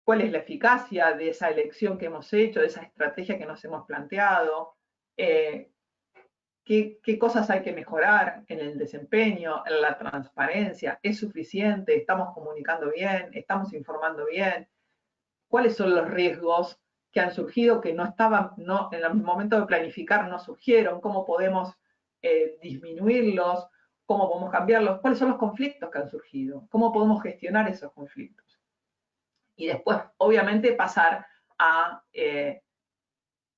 cuál es la eficacia de esa elección que hemos hecho, de esa estrategia que nos hemos planteado, qué qué cosas hay que mejorar en el desempeño, en la transparencia, es suficiente, estamos comunicando bien, estamos informando bien, cuáles son los riesgos que han surgido que no estaban, en el momento de planificar no surgieron, cómo podemos disminuirlos, cómo podemos cambiarlos, cuáles son los conflictos que han surgido, cómo podemos gestionar esos conflictos. Y después, obviamente, pasar a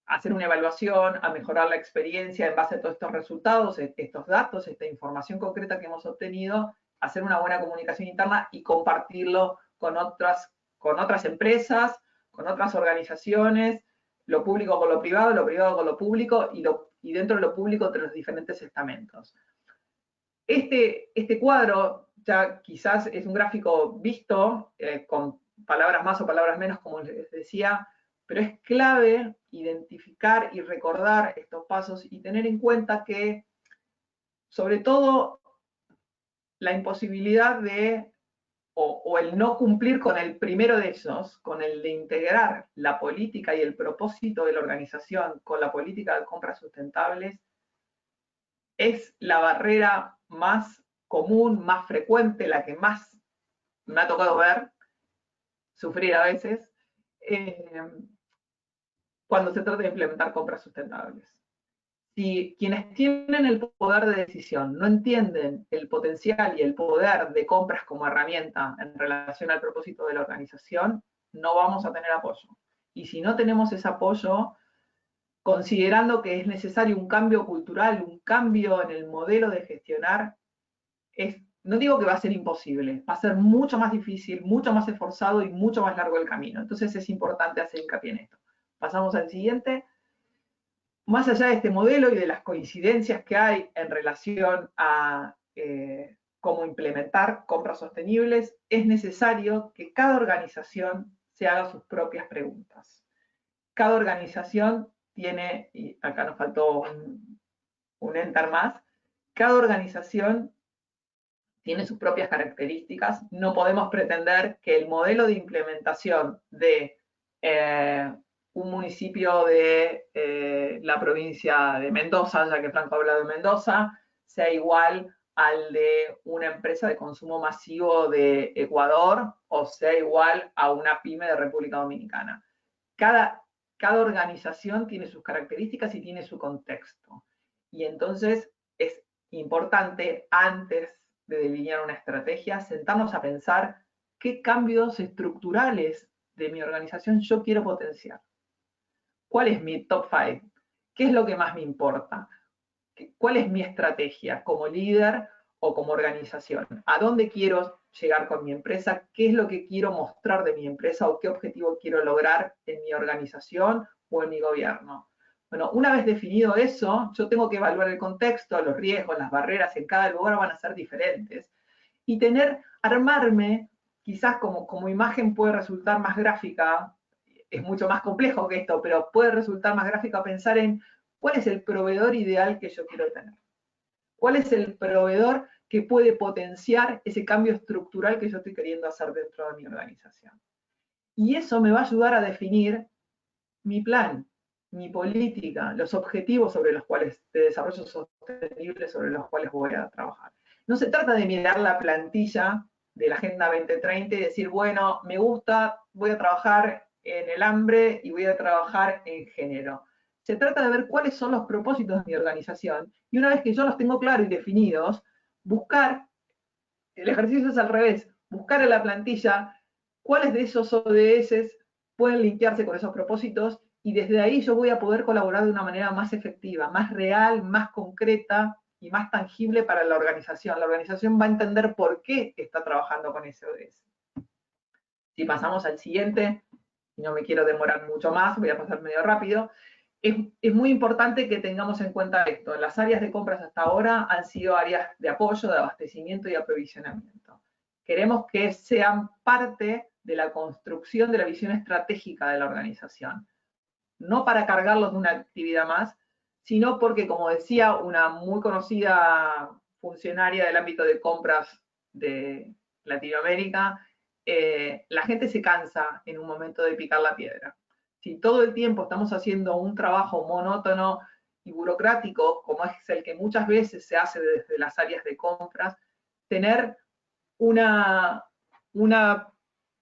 hacer una evaluación, a mejorar la experiencia en base a todos estos resultados, estos datos, esta información concreta que hemos obtenido, hacer una buena comunicación interna y compartirlo con otras empresas, con otras organizaciones, lo público con lo privado con lo público y dentro de lo público entre los diferentes estamentos. Este cuadro ya quizás es un gráfico visto con palabras más o palabras menos, como les decía, pero es clave identificar y recordar estos pasos y tener en cuenta que, sobre todo, la imposibilidad de, o el no cumplir con el primero de ellos, con el de integrar la política y el propósito de la organización con la política de compras sustentables, es la barrera más común, más frecuente, la que más me ha tocado ver, sufrir a veces, cuando se trata de implementar compras sustentables. Si quienes tienen el poder de decisión no entienden el potencial y el poder de compras como herramienta en relación al propósito de la organización, no vamos a tener apoyo. Y si no tenemos ese apoyo, considerando que es necesario un cambio cultural, un cambio en el modelo de gestionar, no digo que va a ser imposible, va a ser mucho más difícil, mucho más esforzado y mucho más largo el camino. Entonces es importante hacer hincapié en esto. Pasamos al siguiente. Más allá de este modelo y de las coincidencias que hay en relación a cómo implementar compras sostenibles, es necesario que cada organización se haga sus propias preguntas. Cada organización tiene, y acá nos faltó un enter más, cada organización tiene sus propias características. No podemos pretender que el modelo de implementación de un municipio de la provincia de Mendoza, ya que Franco habla de Mendoza, sea igual al de una empresa de consumo masivo de Ecuador o sea igual a una pyme de República Dominicana. Cada organización tiene sus características y tiene su contexto. Y entonces es importante, antes de delinear una estrategia, sentarnos a pensar qué cambios estructurales de mi organización yo quiero potenciar. ¿Cuál es mi top 5? ¿Qué es lo que más me importa? ¿Cuál es mi estrategia como líder o como organización? ¿A dónde quiero llegar con mi empresa? ¿Qué es lo que quiero mostrar de mi empresa o qué objetivo quiero lograr en mi organización o en mi gobierno? Bueno, una vez definido eso, yo tengo que evaluar el contexto, los riesgos, las barreras en cada lugar van a ser diferentes. Y armarme, quizás como imagen puede resultar más gráfica, es mucho más complejo que esto, pero puede resultar más gráfica pensar en cuál es el proveedor ideal que yo quiero tener. ¿Cuál es el proveedor que puede potenciar ese cambio estructural que yo estoy queriendo hacer dentro de mi organización? Y eso me va a ayudar a definir mi plan, mi política, los objetivos sobre los cuales, de desarrollo sostenible sobre los cuales voy a trabajar. No se trata de mirar la plantilla de la Agenda 2030 y decir, bueno, me gusta, voy a trabajar en el hambre y voy a trabajar en género. Se trata de ver cuáles son los propósitos de mi organización y una vez que yo los tengo claros y definidos, buscar, el ejercicio es al revés, buscar en la plantilla cuáles de esos ODS pueden linkearse con esos propósitos y desde ahí yo voy a poder colaborar de una manera más efectiva, más real, más concreta y más tangible para la organización. La organización va a entender por qué está trabajando con ese ODS. Si pasamos al siguiente, y no me quiero demorar mucho más, voy a pasar medio rápido, es muy importante que tengamos en cuenta esto. Las áreas de compras hasta ahora han sido áreas de apoyo, de abastecimiento y aprovisionamiento. Queremos que sean parte de la construcción de la visión estratégica de la organización. No para cargarlos de una actividad más, sino porque, como decía una muy conocida funcionaria del ámbito de compras de Latinoamérica, la gente se cansa en un momento de picar la piedra. Si todo el tiempo estamos haciendo un trabajo monótono y burocrático, como es el que muchas veces se hace desde las áreas de compras, tener una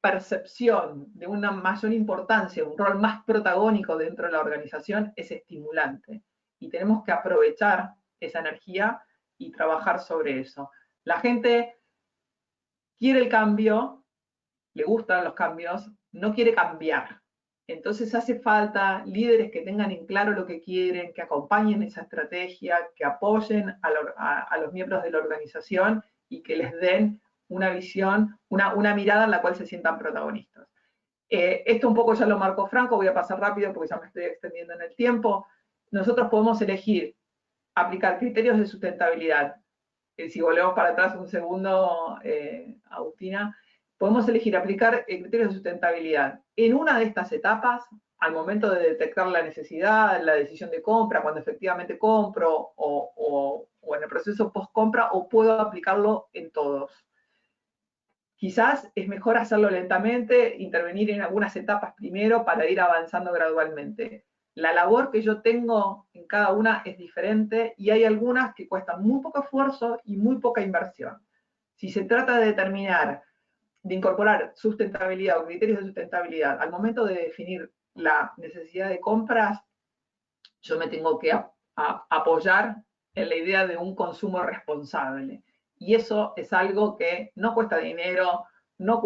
percepción de una mayor importancia, un rol más protagónico dentro de la organización es estimulante. Y tenemos que aprovechar esa energía y trabajar sobre eso. La gente quiere el cambio, le gustan los cambios, no quiere cambiar. Entonces hace falta líderes que tengan en claro lo que quieren, que acompañen esa estrategia, que apoyen a los miembros de la organización y que les den una visión, una mirada en la cual se sientan protagonistas. Esto un poco ya lo marcó Franco, voy a pasar rápido porque ya me estoy extendiendo en el tiempo. Nosotros podemos elegir aplicar criterios de sustentabilidad. Si volvemos para atrás un segundo, Agustina, podemos elegir aplicar criterios de sustentabilidad en una de estas etapas, al momento de detectar la necesidad, la decisión de compra, cuando efectivamente compro, o en el proceso post-compra, o puedo aplicarlo en todos. Quizás es mejor hacerlo lentamente, intervenir en algunas etapas primero para ir avanzando gradualmente. La labor que yo tengo en cada una es diferente y hay algunas que cuestan muy poco esfuerzo y muy poca inversión. Si se trata de determinar, de incorporar sustentabilidad o criterios de sustentabilidad al momento de definir la necesidad de compras, yo me tengo que apoyar en la idea de un consumo responsable. Y eso es algo que no cuesta dinero, no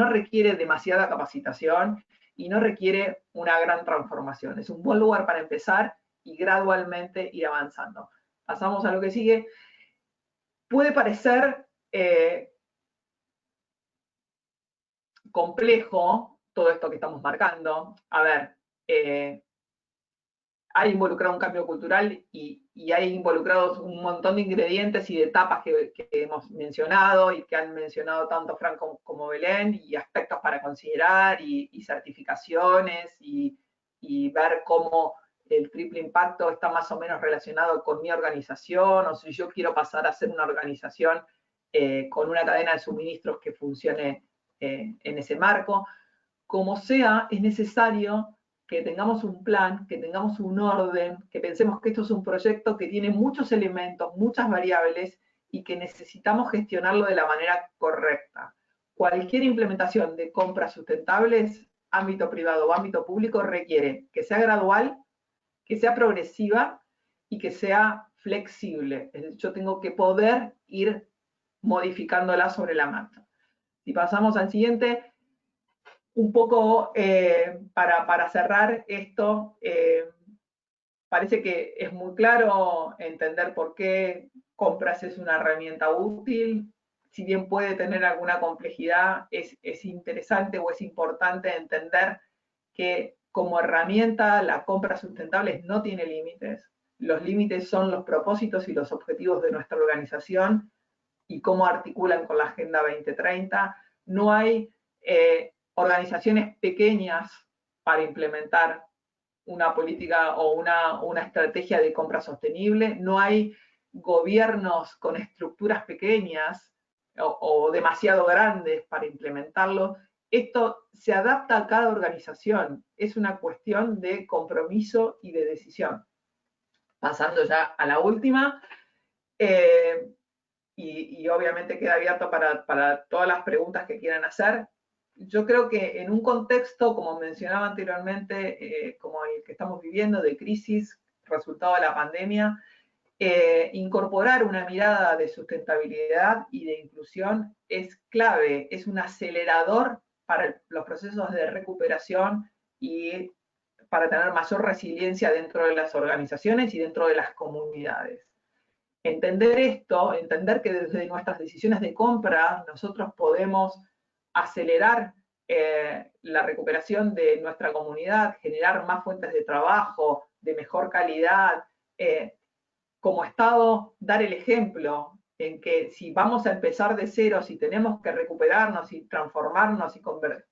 requiere demasiada capacitación y no requiere una gran transformación. Es un buen lugar para empezar y gradualmente ir avanzando. Pasamos a lo que sigue. Puede parecer complejo todo esto que estamos marcando. A ver, hay involucrado un cambio cultural y hay involucrados un montón de ingredientes y de etapas que hemos mencionado y que han mencionado tanto Franco como Belén, y aspectos para considerar y certificaciones y ver cómo el triple impacto está más o menos relacionado con mi organización, o si yo quiero pasar a ser una organización con una cadena de suministros que funcione en ese marco. Como sea, es necesario que tengamos un plan, que tengamos un orden, que pensemos que esto es un proyecto que tiene muchos elementos, muchas variables y que necesitamos gestionarlo de la manera correcta. Cualquier implementación de compras sustentables, ámbito privado o ámbito público, requiere que sea gradual, que sea progresiva y que sea flexible. Es decir, yo tengo que poder ir modificándola sobre la marcha. Si pasamos al siguiente, un poco para cerrar esto, parece que es muy claro entender por qué compras es una herramienta útil. Si bien puede tener alguna complejidad, es interesante o es importante entender que como herramienta la compra sustentable no tiene límites. Los límites son los propósitos y los objetivos de nuestra organización y cómo articulan con la Agenda 2030. No hay organizaciones pequeñas para implementar una política o una estrategia de compra sostenible. No hay gobiernos con estructuras pequeñas o demasiado grandes para implementarlo. Esto se adapta a cada organización. Es una cuestión de compromiso y de decisión. Pasando ya a la última, y obviamente queda abierto para todas las preguntas que quieran hacer. Yo creo que en un contexto, como mencionaba anteriormente, como el que estamos viviendo, de crisis, resultado de la pandemia, incorporar una mirada de sustentabilidad y de inclusión es clave, es un acelerador para los procesos de recuperación y para tener mayor resiliencia dentro de las organizaciones y dentro de las comunidades. Entender esto, entender que desde nuestras decisiones de compra nosotros podemos acelerar la recuperación de nuestra comunidad, generar más fuentes de trabajo, de mejor calidad, como Estado dar el ejemplo en que si vamos a empezar de cero, si tenemos que recuperarnos y transformarnos y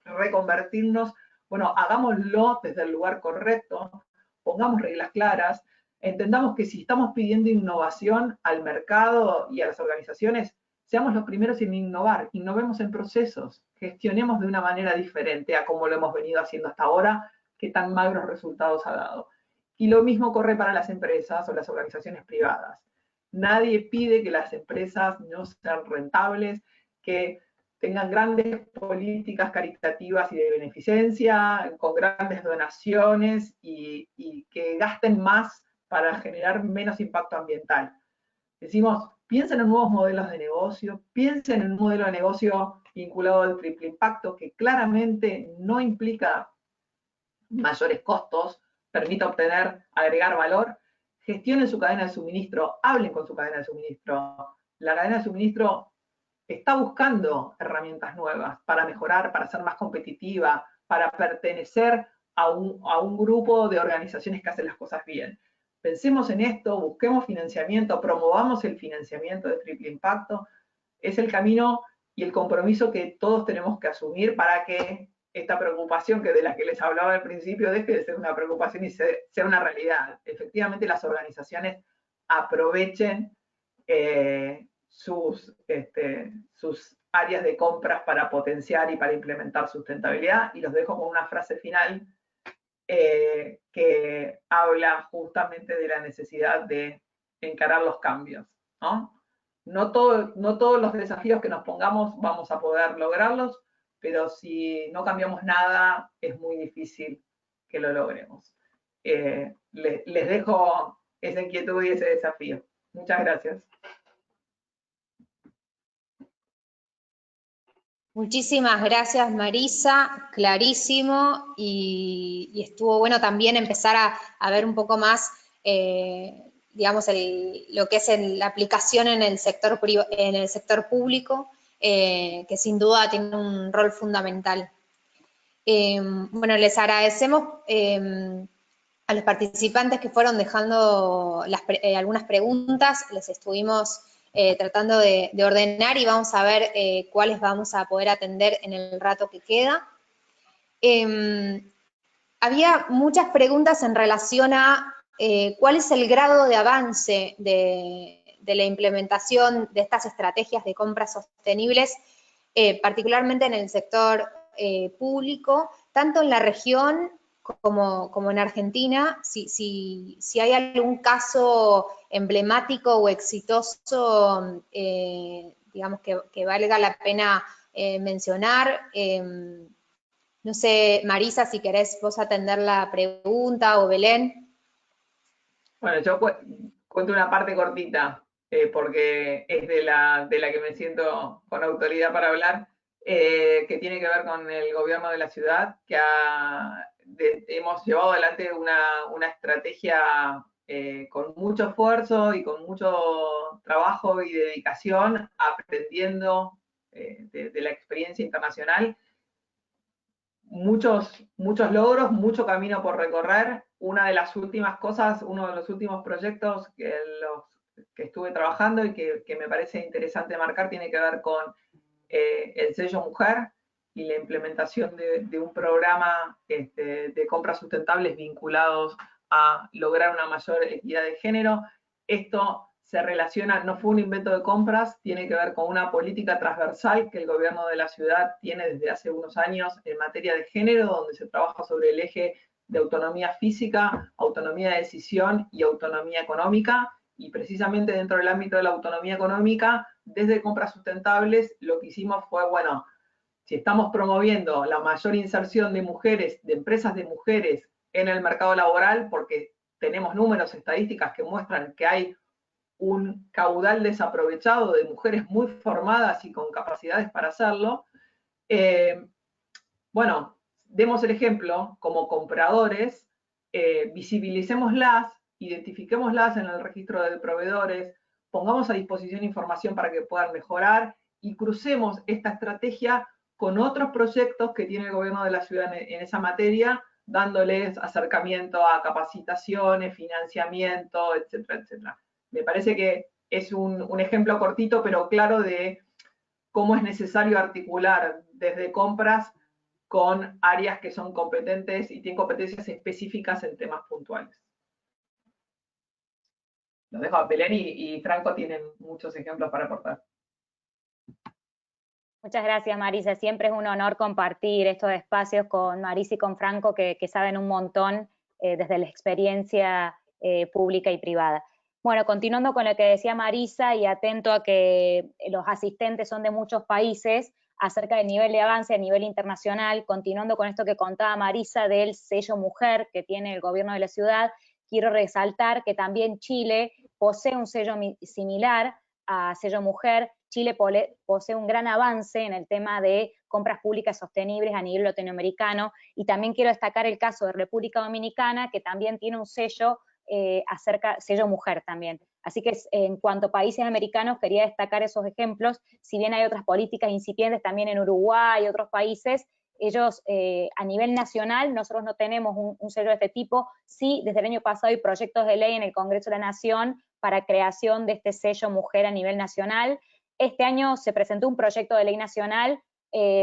reconvertirnos, bueno, hagámoslo desde el lugar correcto, pongamos reglas claras, entendamos que si estamos pidiendo innovación al mercado y a las organizaciones, seamos los primeros en innovar, innovemos en procesos, gestionemos de una manera diferente a como lo hemos venido haciendo hasta ahora, que tan magros resultados ha dado. Y lo mismo corre para las empresas o las organizaciones privadas. Nadie pide que las empresas no sean rentables, que tengan grandes políticas caritativas y de beneficencia, con grandes donaciones y que gasten más para generar menos impacto ambiental. Decimos, piensen en nuevos modelos de negocio, piensen en un modelo de negocio vinculado al triple impacto, que claramente no implica mayores costos, permite obtener, agregar valor, gestionen su cadena de suministro, hablen con su cadena de suministro. La cadena de suministro está buscando herramientas nuevas para mejorar, para ser más competitiva, para pertenecer a un grupo de organizaciones que hacen las cosas bien. Pensemos en esto, busquemos financiamiento, promovamos el financiamiento de triple impacto. Es el camino y el compromiso que todos tenemos que asumir para que esta preocupación de la que les hablaba al principio deje de ser una preocupación y sea una realidad. Efectivamente, las organizaciones aprovechen sus áreas de compras para potenciar y para implementar sustentabilidad. Y los dejo con una frase final que habla justamente de la necesidad de encarar los cambios, ¿no? No todos los desafíos que nos pongamos vamos a poder lograrlos, pero si no cambiamos nada, es muy difícil que lo logremos. Les dejo esa inquietud y ese desafío. Muchas gracias. Muchísimas gracias, Marisa, clarísimo, y estuvo bueno también empezar a ver un poco más, digamos, lo que es la aplicación en el sector público, que sin duda tiene un rol fundamental. Bueno, les agradecemos a los participantes que fueron dejando algunas preguntas, les estuvimos tratando de ordenar y vamos a ver cuáles vamos a poder atender en el rato que queda. Había muchas preguntas en relación a cuál es el grado de avance de la implementación de estas estrategias de compras sostenibles, particularmente en el sector público, tanto en la región como en Argentina, si hay algún caso emblemático o exitoso, digamos, que valga la pena mencionar. No sé, Marisa, si querés vos atender la pregunta, o Belén. Bueno, yo cuento una parte cortita, porque es de la que me siento con autoridad para hablar, que tiene que ver con el gobierno de la ciudad, que hemos llevado adelante una estrategia con mucho esfuerzo y con mucho trabajo y dedicación, aprendiendo de la experiencia internacional. Muchos logros, mucho camino por recorrer. Una de las últimas cosas, uno de los últimos proyectos que estuve trabajando y que me parece interesante marcar tiene que ver con el sello mujer y la implementación de un programa de compras sustentables vinculados a lograr una mayor equidad de género. Esto se relaciona, no fue un invento de compras, tiene que ver con una política transversal que el gobierno de la ciudad tiene desde hace unos años en materia de género, donde se trabaja sobre el eje de autonomía física, autonomía de decisión y autonomía económica. Y precisamente dentro del ámbito de la autonomía económica, desde compras sustentables, lo que hicimos fue, bueno, si estamos promoviendo la mayor inserción de mujeres, de empresas de mujeres en el mercado laboral, porque tenemos números, estadísticas que muestran que hay un caudal desaprovechado de mujeres muy formadas y con capacidades para hacerlo, bueno, demos el ejemplo como compradores, visibilicémoslas, identifiquémoslas en el registro de proveedores, pongamos a disposición información para que puedan mejorar y crucemos esta estrategia con otros proyectos que tiene el gobierno de la ciudad en esa materia, dándoles acercamiento a capacitaciones, financiamiento, etcétera, etcétera. Me parece que es un ejemplo cortito pero claro de cómo es necesario articular desde compras con áreas que son competentes y tienen competencias específicas en temas puntuales. Los dejo a Belén y Franco tienen muchos ejemplos para aportar. Muchas gracias, Marisa. Siempre es un honor compartir estos espacios con Marisa y con Franco, que saben un montón desde la experiencia pública y privada. Bueno, continuando con lo que decía Marisa y atento a que los asistentes son de muchos países, acerca del nivel de avance a nivel internacional, continuando con esto que contaba Marisa del sello mujer que tiene el gobierno de la ciudad, quiero resaltar que también Chile posee un sello similar a sello mujer. Chile posee un gran avance en el tema de compras públicas sostenibles a nivel latinoamericano, y también quiero destacar el caso de República Dominicana, que también tiene un sello sello mujer también. Así que en cuanto a países americanos quería destacar esos ejemplos, si bien hay otras políticas incipientes también en Uruguay y otros países, ellos a nivel nacional, nosotros no tenemos un sello de este tipo, sí desde el año pasado hay proyectos de ley en el Congreso de la Nación para creación de este sello mujer a nivel nacional. Este año se presentó un proyecto de ley nacional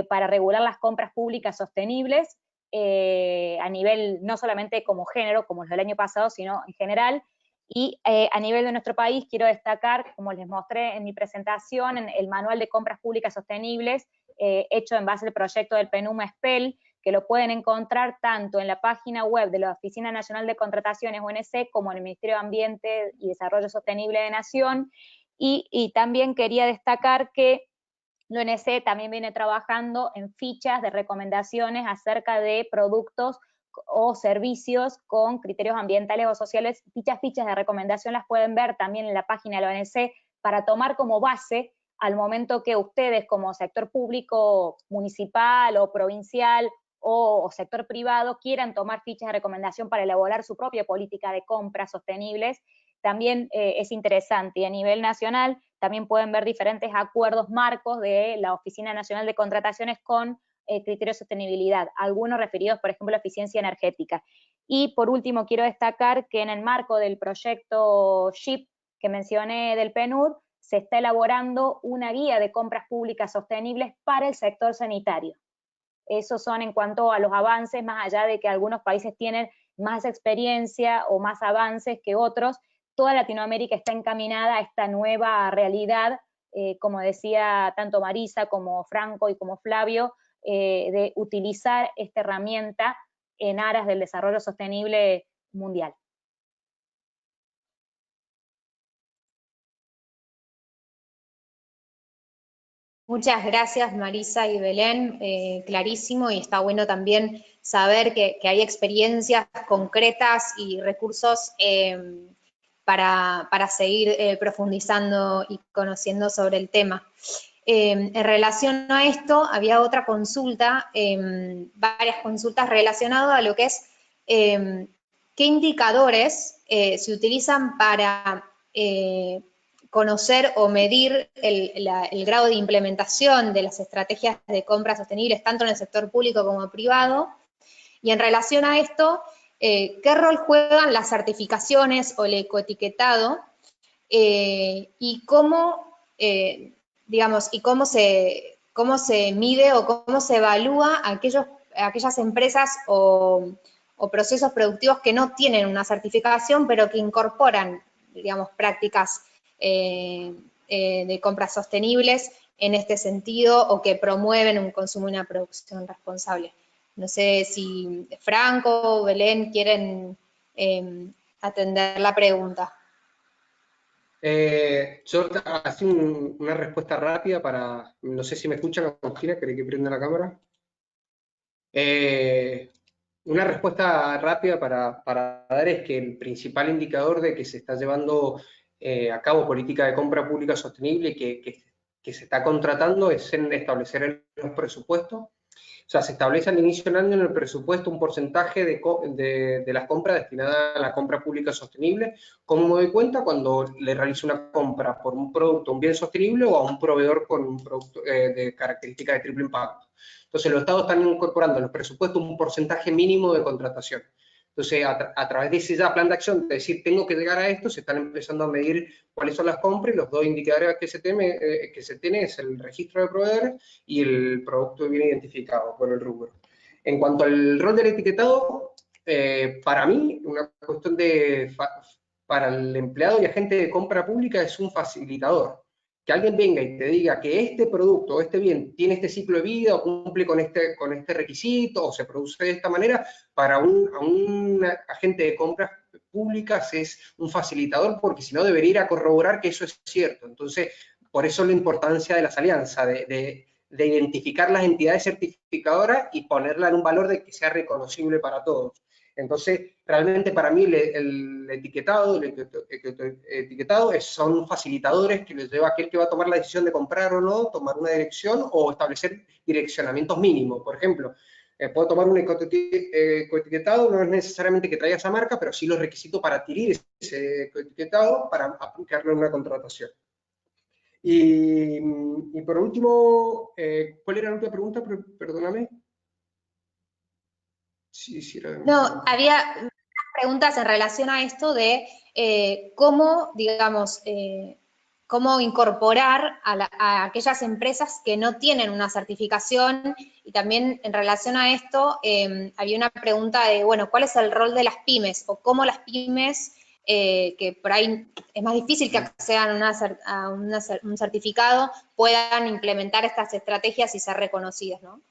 para regular las compras públicas sostenibles, a nivel no solamente como género, como el del año pasado, sino en general. Y a nivel de nuestro país quiero destacar, como les mostré en mi presentación, en el Manual de Compras Públicas Sostenibles, hecho en base al proyecto del PNUMA-SPEL, que lo pueden encontrar tanto en la página web de la Oficina Nacional de Contrataciones, ONC, como en el Ministerio de Ambiente y Desarrollo Sostenible de Nación. Y también quería destacar que la ONC también viene trabajando en fichas de recomendaciones acerca de productos o servicios con criterios ambientales o sociales. Dichas fichas de recomendación las pueden ver también en la página de la ONC para tomar como base al momento que ustedes como sector público, municipal o provincial o sector privado quieran tomar fichas de recomendación para elaborar su propia política de compras sostenibles. También es interesante, y a nivel nacional también pueden ver diferentes acuerdos marcos de la Oficina Nacional de Contrataciones con criterios de sostenibilidad, algunos referidos, por ejemplo, a eficiencia energética. Y por último, quiero destacar que en el marco del proyecto SHIP que mencioné del PNUD, se está elaborando una guía de compras públicas sostenibles para el sector sanitario. Esos son en cuanto a los avances, más allá de que algunos países tienen más experiencia o más avances que otros, toda Latinoamérica está encaminada a esta nueva realidad, como decía tanto Marisa como Franco y como Flavio, de utilizar esta herramienta en aras del desarrollo sostenible mundial. Muchas gracias Marisa y Belén, clarísimo, y está bueno también saber que hay experiencias concretas y recursos para seguir profundizando y conociendo sobre el tema. En relación a esto, había otra consulta, varias consultas relacionadas a lo que es qué indicadores se utilizan para conocer o medir el grado de implementación de las estrategias de compras sostenibles, tanto en el sector público como privado. Y en relación a esto, ¿qué rol juegan las certificaciones o el ecoetiquetado? Y cómo, digamos, y cómo se mide o cómo se evalúa aquellas empresas o procesos productivos que no tienen una certificación, pero que incorporan, digamos, prácticas de compras sostenibles en este sentido, o que promueven un consumo y una producción responsable. No sé si Franco o Belén quieren atender la pregunta. Yo así una respuesta rápida para, no sé si me escuchan, Agustina, ¿querés que prenda la cámara? Una respuesta rápida para dar es que el principal indicador de que se está llevando a cabo política de compra pública sostenible y que se está contratando es en establecer los presupuestos. O sea, se establece al inicio del año en el presupuesto un porcentaje de las compras destinadas a la compra pública sostenible. ¿Cómo me doy cuenta? Cuando le realizo una compra por un producto, un bien sostenible, o a un proveedor con un producto de características de triple impacto. Entonces, los estados están incorporando en los presupuestos un porcentaje mínimo de contratación. Entonces, a través de ese plan de acción, de decir, tengo que llegar a esto, se están empezando a medir cuáles son las compras, y los dos indicadores que se tiene es el registro de proveedores y el producto bien identificado por el rubro. En cuanto al rol del etiquetado, para mí, una cuestión para el empleado y agente de compra pública es un facilitador. que alguien venga y te diga que este producto o este bien tiene este ciclo de vida o cumple con este requisito o se produce de esta manera, para un agente de compras públicas es un facilitador, porque si no debería ir a corroborar que eso es cierto. Entonces, por eso la importancia de las alianzas, de identificar las entidades certificadoras y ponerla en un valor de que sea reconocible para todos. Entonces, realmente para mí el etiquetado son facilitadores que les lleva a aquel que va a tomar la decisión de comprar o no, tomar una dirección o establecer direccionamientos mínimos. Por ejemplo, puedo tomar un ecoetiquetado, no es necesariamente que traiga esa marca, pero sí los requisitos para adquirir ese ecoetiquetado para aplicarlo en una contratación. Y por último, ¿cuál era la última pregunta? Perdóname. Sí, No, había unas preguntas en relación a esto de cómo, digamos, cómo incorporar a aquellas empresas que no tienen una certificación, y también en relación a esto había una pregunta de, bueno, ¿cuál es el rol de las pymes? O cómo las pymes, que por ahí es más difícil que accedan a un certificado, puedan implementar estas estrategias y ser reconocidas, ¿no?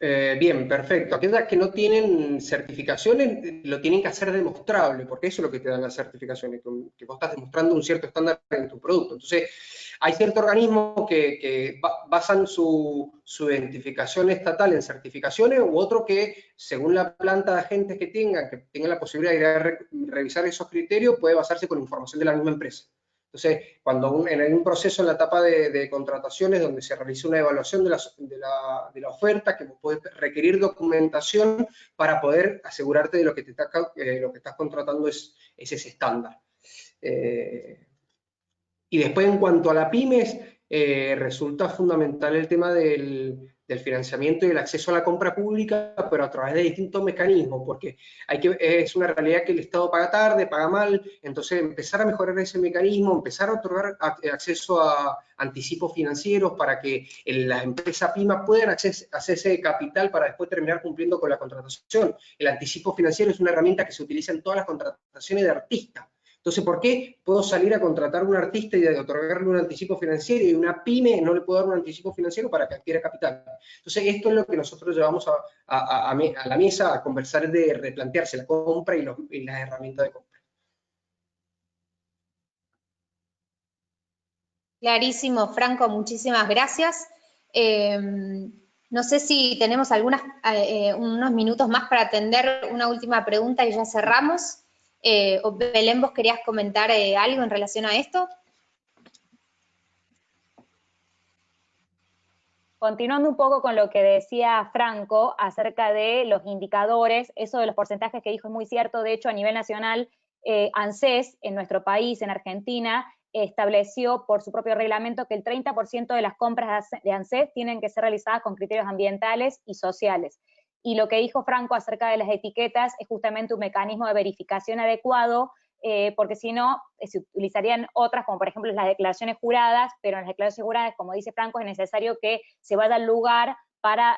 Bien, perfecto. Aquellas que no tienen certificaciones lo tienen que hacer demostrable, porque eso es lo que te dan las certificaciones, que vos estás demostrando un cierto estándar en tu producto. Entonces, hay ciertos organismos que basan su identificación estatal en certificaciones, u otro que, según la planta de agentes que tengan la posibilidad de ir a revisar esos criterios, puede basarse con información de la misma empresa. Entonces, cuando en un proceso en la etapa de contrataciones donde se realiza una evaluación de la oferta, que puede requerir documentación para poder asegurarte de lo que estás contratando es ese estándar. Y después, en cuanto a la pymes, resulta fundamental el tema del financiamiento y el acceso a la compra pública, pero a través de distintos mecanismos, porque es una realidad que el Estado paga tarde, paga mal. Entonces empezar a mejorar ese mecanismo, empezar a otorgar acceso a anticipos financieros para que las empresas pymes puedan hacerse de capital para después terminar cumpliendo con la contratación. El anticipo financiero es una herramienta que se utiliza en todas las contrataciones de artistas. Entonces, ¿por qué puedo salir a contratar a un artista y otorgarle un anticipo financiero y una pyme no le puedo dar un anticipo financiero para que adquiera capital? Entonces, esto es lo que nosotros llevamos a la mesa a conversar, de replantearse la compra y las herramientas de compra. Clarísimo, Franco, muchísimas gracias. No sé si tenemos unos minutos más para atender una última pregunta y ya cerramos. O Belén, ¿vos querías comentar algo en relación a esto? Continuando un poco con lo que decía Franco acerca de los indicadores, eso de los porcentajes que dijo es muy cierto. De hecho, a nivel nacional, ANSES, en nuestro país, en Argentina, estableció por su propio reglamento que el 30% de las compras de ANSES tienen que ser realizadas con criterios ambientales y sociales. Y lo que dijo Franco acerca de las etiquetas es justamente un mecanismo de verificación adecuado, porque si no, se utilizarían otras, como por ejemplo las declaraciones juradas, pero en las declaraciones juradas, como dice Franco, es necesario que se vaya al lugar para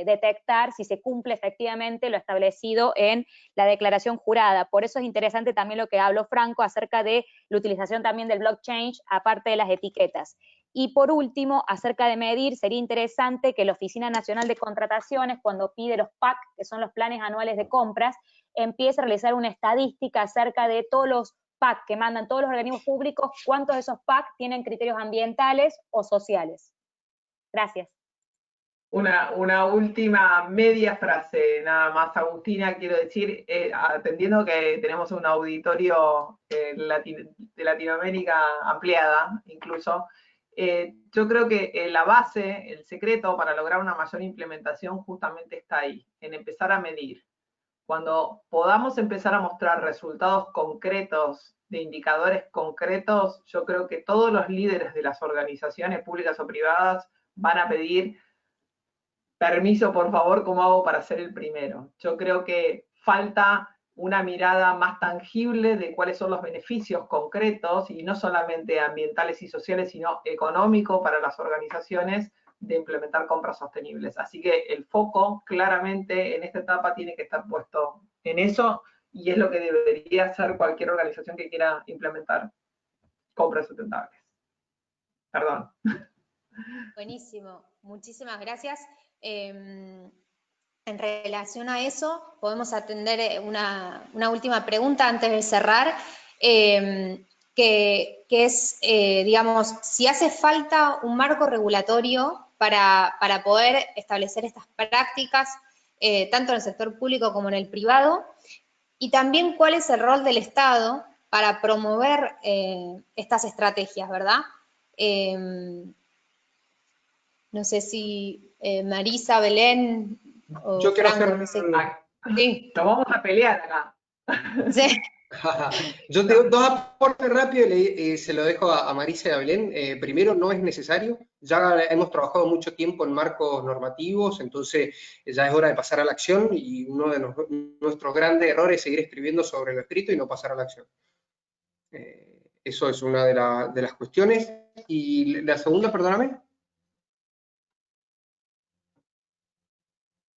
detectar si se cumple efectivamente lo establecido en la declaración jurada. Por eso es interesante también lo que habló Franco acerca de la utilización también del blockchain, aparte de las etiquetas. Y por último, acerca de medir, sería interesante que la Oficina Nacional de Contrataciones, cuando pide los PAC, que son los planes anuales de compras, empiece a realizar una estadística acerca de todos los PAC que mandan todos los organismos públicos, cuántos de esos PAC tienen criterios ambientales o sociales. Gracias. Una última media frase, nada más, Agustina, quiero decir, atendiendo que tenemos un auditorio de Latinoamérica ampliada, incluso, yo creo que la base, el secreto para lograr una mayor implementación justamente está ahí, en empezar a medir. Cuando podamos empezar a mostrar resultados concretos, de indicadores concretos, yo creo que todos los líderes de las organizaciones públicas o privadas van a pedir permiso, por favor, ¿cómo hago para ser el primero? Yo creo que falta una mirada más tangible de cuáles son los beneficios concretos, y no solamente ambientales y sociales, sino económicos para las organizaciones, de implementar compras sostenibles. Así que el foco claramente en esta etapa tiene que estar puesto en eso, y es lo que debería hacer cualquier organización que quiera implementar compras sustentables. Perdón. Buenísimo, muchísimas gracias. En relación a eso, podemos atender una última pregunta antes de cerrar, que es, digamos, si hace falta un marco regulatorio para poder establecer estas prácticas, tanto en el sector público como en el privado, y también cuál es el rol del Estado para promover estas estrategias, ¿verdad? No sé si Marisa, Belén o Yo quiero Franco, hacer... no sé. Sí. Nos vamos a pelear acá. Sí. Yo tengo dos aportes rápidos y se lo dejo a Marisa y a Belén. Primero, no es necesario. Ya hemos trabajado mucho tiempo en marcos normativos, entonces ya es hora de pasar a la acción, y uno de nuestros grandes errores es seguir escribiendo sobre lo escrito y no pasar a la acción. Eso es una de las cuestiones. Y la segunda, perdóname.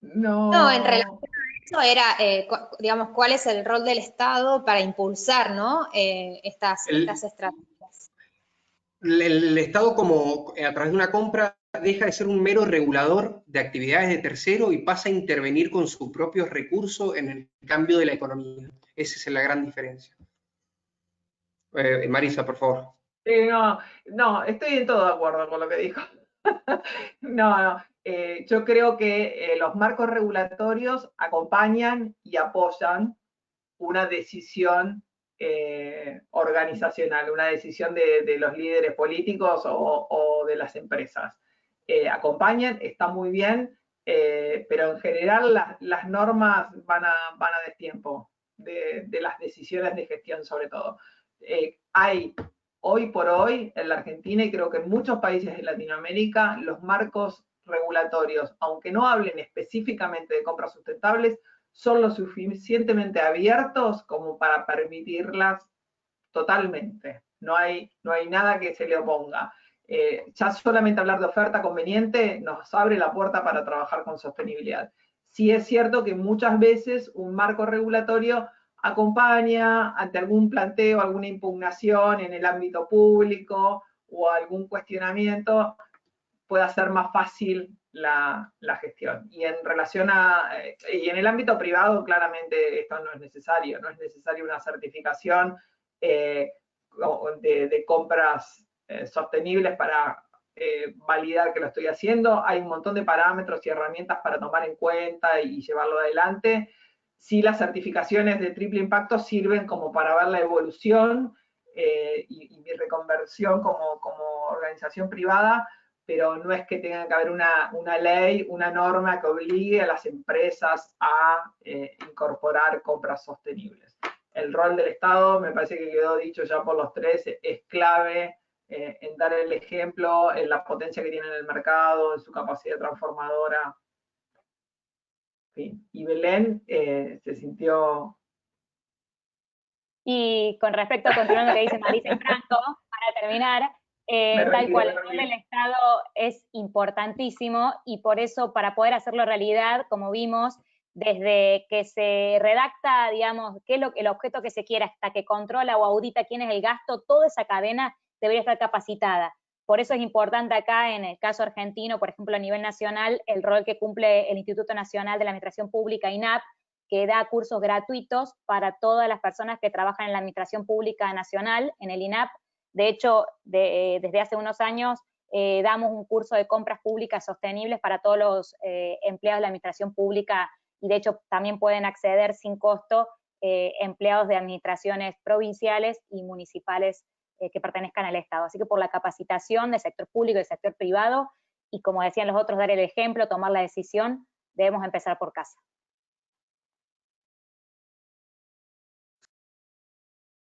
No, en relación a eso era, digamos, cuál es el rol del Estado para impulsar, ¿no? Estas estrategias. El Estado, como a través de una compra, deja de ser un mero regulador de actividades de tercero y pasa a intervenir con sus propios recursos en el cambio de la economía. Esa es la gran diferencia. Marisa, por favor. No, estoy en todo de acuerdo con lo que dijo. No, yo creo que los marcos regulatorios acompañan y apoyan una decisión organizacional, una decisión de los líderes políticos o de las empresas. Acompañan, está muy bien, pero en general las normas van a destiempo de las decisiones de gestión sobre todo. Hay hoy por hoy en la Argentina y creo que en muchos países de Latinoamérica los marcos regulatorios, aunque no hablen específicamente de compras sustentables, son lo suficientemente abiertos como para permitirlas totalmente. No hay nada que se le oponga. Ya solamente hablar de oferta conveniente nos abre la puerta para trabajar con sostenibilidad. Sí es cierto que muchas veces un marco regulatorio acompaña ante algún planteo, alguna impugnación en el ámbito público o algún cuestionamiento, puede hacer más fácil la gestión. Y en relación y en el ámbito privado, claramente esto no es necesario una certificación de compras sostenibles para validar que lo estoy haciendo. Hay un montón de parámetros y herramientas para tomar en cuenta y llevarlo adelante. Sí, las certificaciones de triple impacto sirven como para ver la evolución y mi reconversión como organización privada, pero no es que tenga que haber una ley, una norma que obligue a las empresas a incorporar compras sostenibles. El rol del Estado, me parece que quedó dicho ya por los tres, es clave en dar el ejemplo, en la potencia que tiene en el mercado, en su capacidad transformadora. ¿Sí? Y Belén se sintió... Y con respecto a continuando lo que dice Marisa y Franco, para terminar, tal cual, el rol del Estado es importantísimo y por eso para poder hacerlo realidad, como vimos, desde que se redacta, digamos, qué es el objeto que se quiera, hasta que controla o audita quién es el gasto, toda esa cadena debería estar capacitada. Por eso es importante acá, en el caso argentino, por ejemplo, a nivel nacional, el rol que cumple el Instituto Nacional de la Administración Pública, INAP, que da cursos gratuitos para todas las personas que trabajan en la Administración Pública Nacional, en el INAP. De hecho, desde hace unos años damos un curso de compras públicas sostenibles para todos los empleados de la Administración Pública, y de hecho también pueden acceder sin costo empleados de administraciones provinciales y municipales que pertenezcan al Estado. Así que por la capacitación del sector público y del sector privado, y como decían los otros, dar el ejemplo, tomar la decisión, debemos empezar por casa.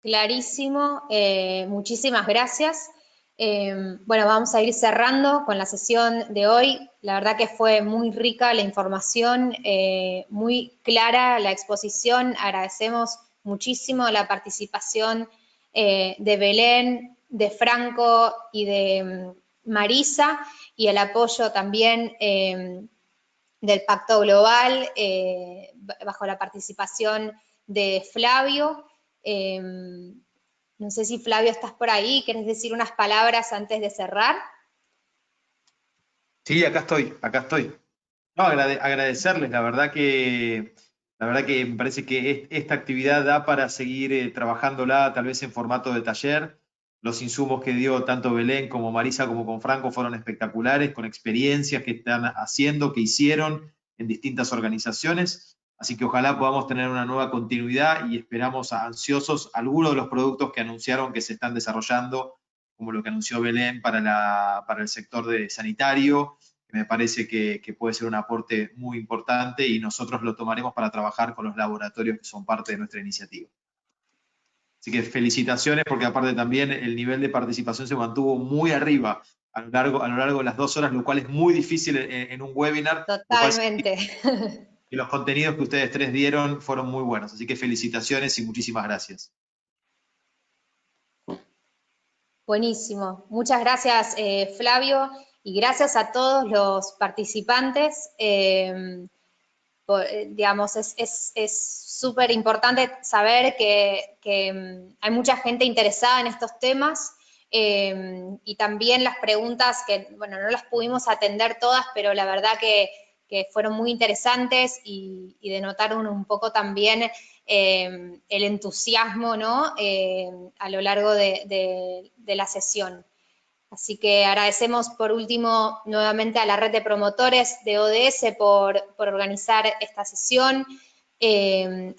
Clarísimo, muchísimas gracias. Bueno, vamos a ir cerrando con la sesión de hoy. La verdad que fue muy rica la información, muy clara la exposición. Agradecemos muchísimo la participación de Belén, de Franco y de Marisa, y el apoyo también del Pacto Global, bajo la participación de Flavio. No sé si Flavio estás por ahí, ¿querés decir unas palabras antes de cerrar? Sí, acá estoy, acá estoy. No, agradecerles, la verdad que me parece que esta actividad da para seguir trabajándola, tal vez en formato de taller. Los insumos que dio tanto Belén como Marisa como con Franco fueron espectaculares, con experiencias que están haciendo, que hicieron en distintas organizaciones. Así que ojalá podamos tener una nueva continuidad y esperamos ansiosos algunos de los productos que anunciaron que se están desarrollando, como lo que anunció Belén para el sector sanitario, que me parece que puede ser un aporte muy importante y nosotros lo tomaremos para trabajar con los laboratorios que son parte de nuestra iniciativa. Así que felicitaciones, porque aparte también el nivel de participación se mantuvo muy arriba a lo largo de las 2 horas, lo cual es muy difícil en un webinar. Totalmente. Y los contenidos que ustedes tres dieron fueron muy buenos. Así que felicitaciones y muchísimas gracias. Buenísimo. Muchas gracias, Flavio, y gracias a todos los participantes. Digamos, es súper importante saber que hay mucha gente interesada en estos temas, y también las preguntas que, bueno, no las pudimos atender todas, pero la verdad que fueron muy interesantes y denotaron un poco también el entusiasmo, ¿no? A lo largo de la sesión. Así que agradecemos por último nuevamente a la red de promotores de ODS por organizar esta sesión,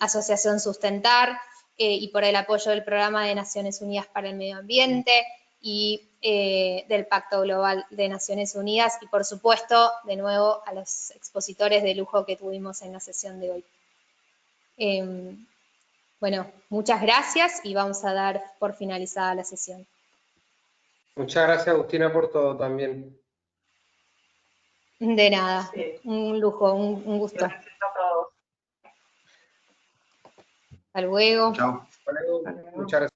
Asociación Sustentar, y por el apoyo del Programa de Naciones Unidas para el Medio Ambiente y del Pacto Global de Naciones Unidas, y por supuesto, de nuevo, a los expositores de lujo que tuvimos en la sesión de hoy. Bueno, muchas gracias y vamos a dar por finalizada la sesión. Muchas gracias, Agustina, por todo también. De nada, Sí. un lujo, un gusto. Gracias a todos. Hasta luego. Chao. Hasta luego. Muchas gracias.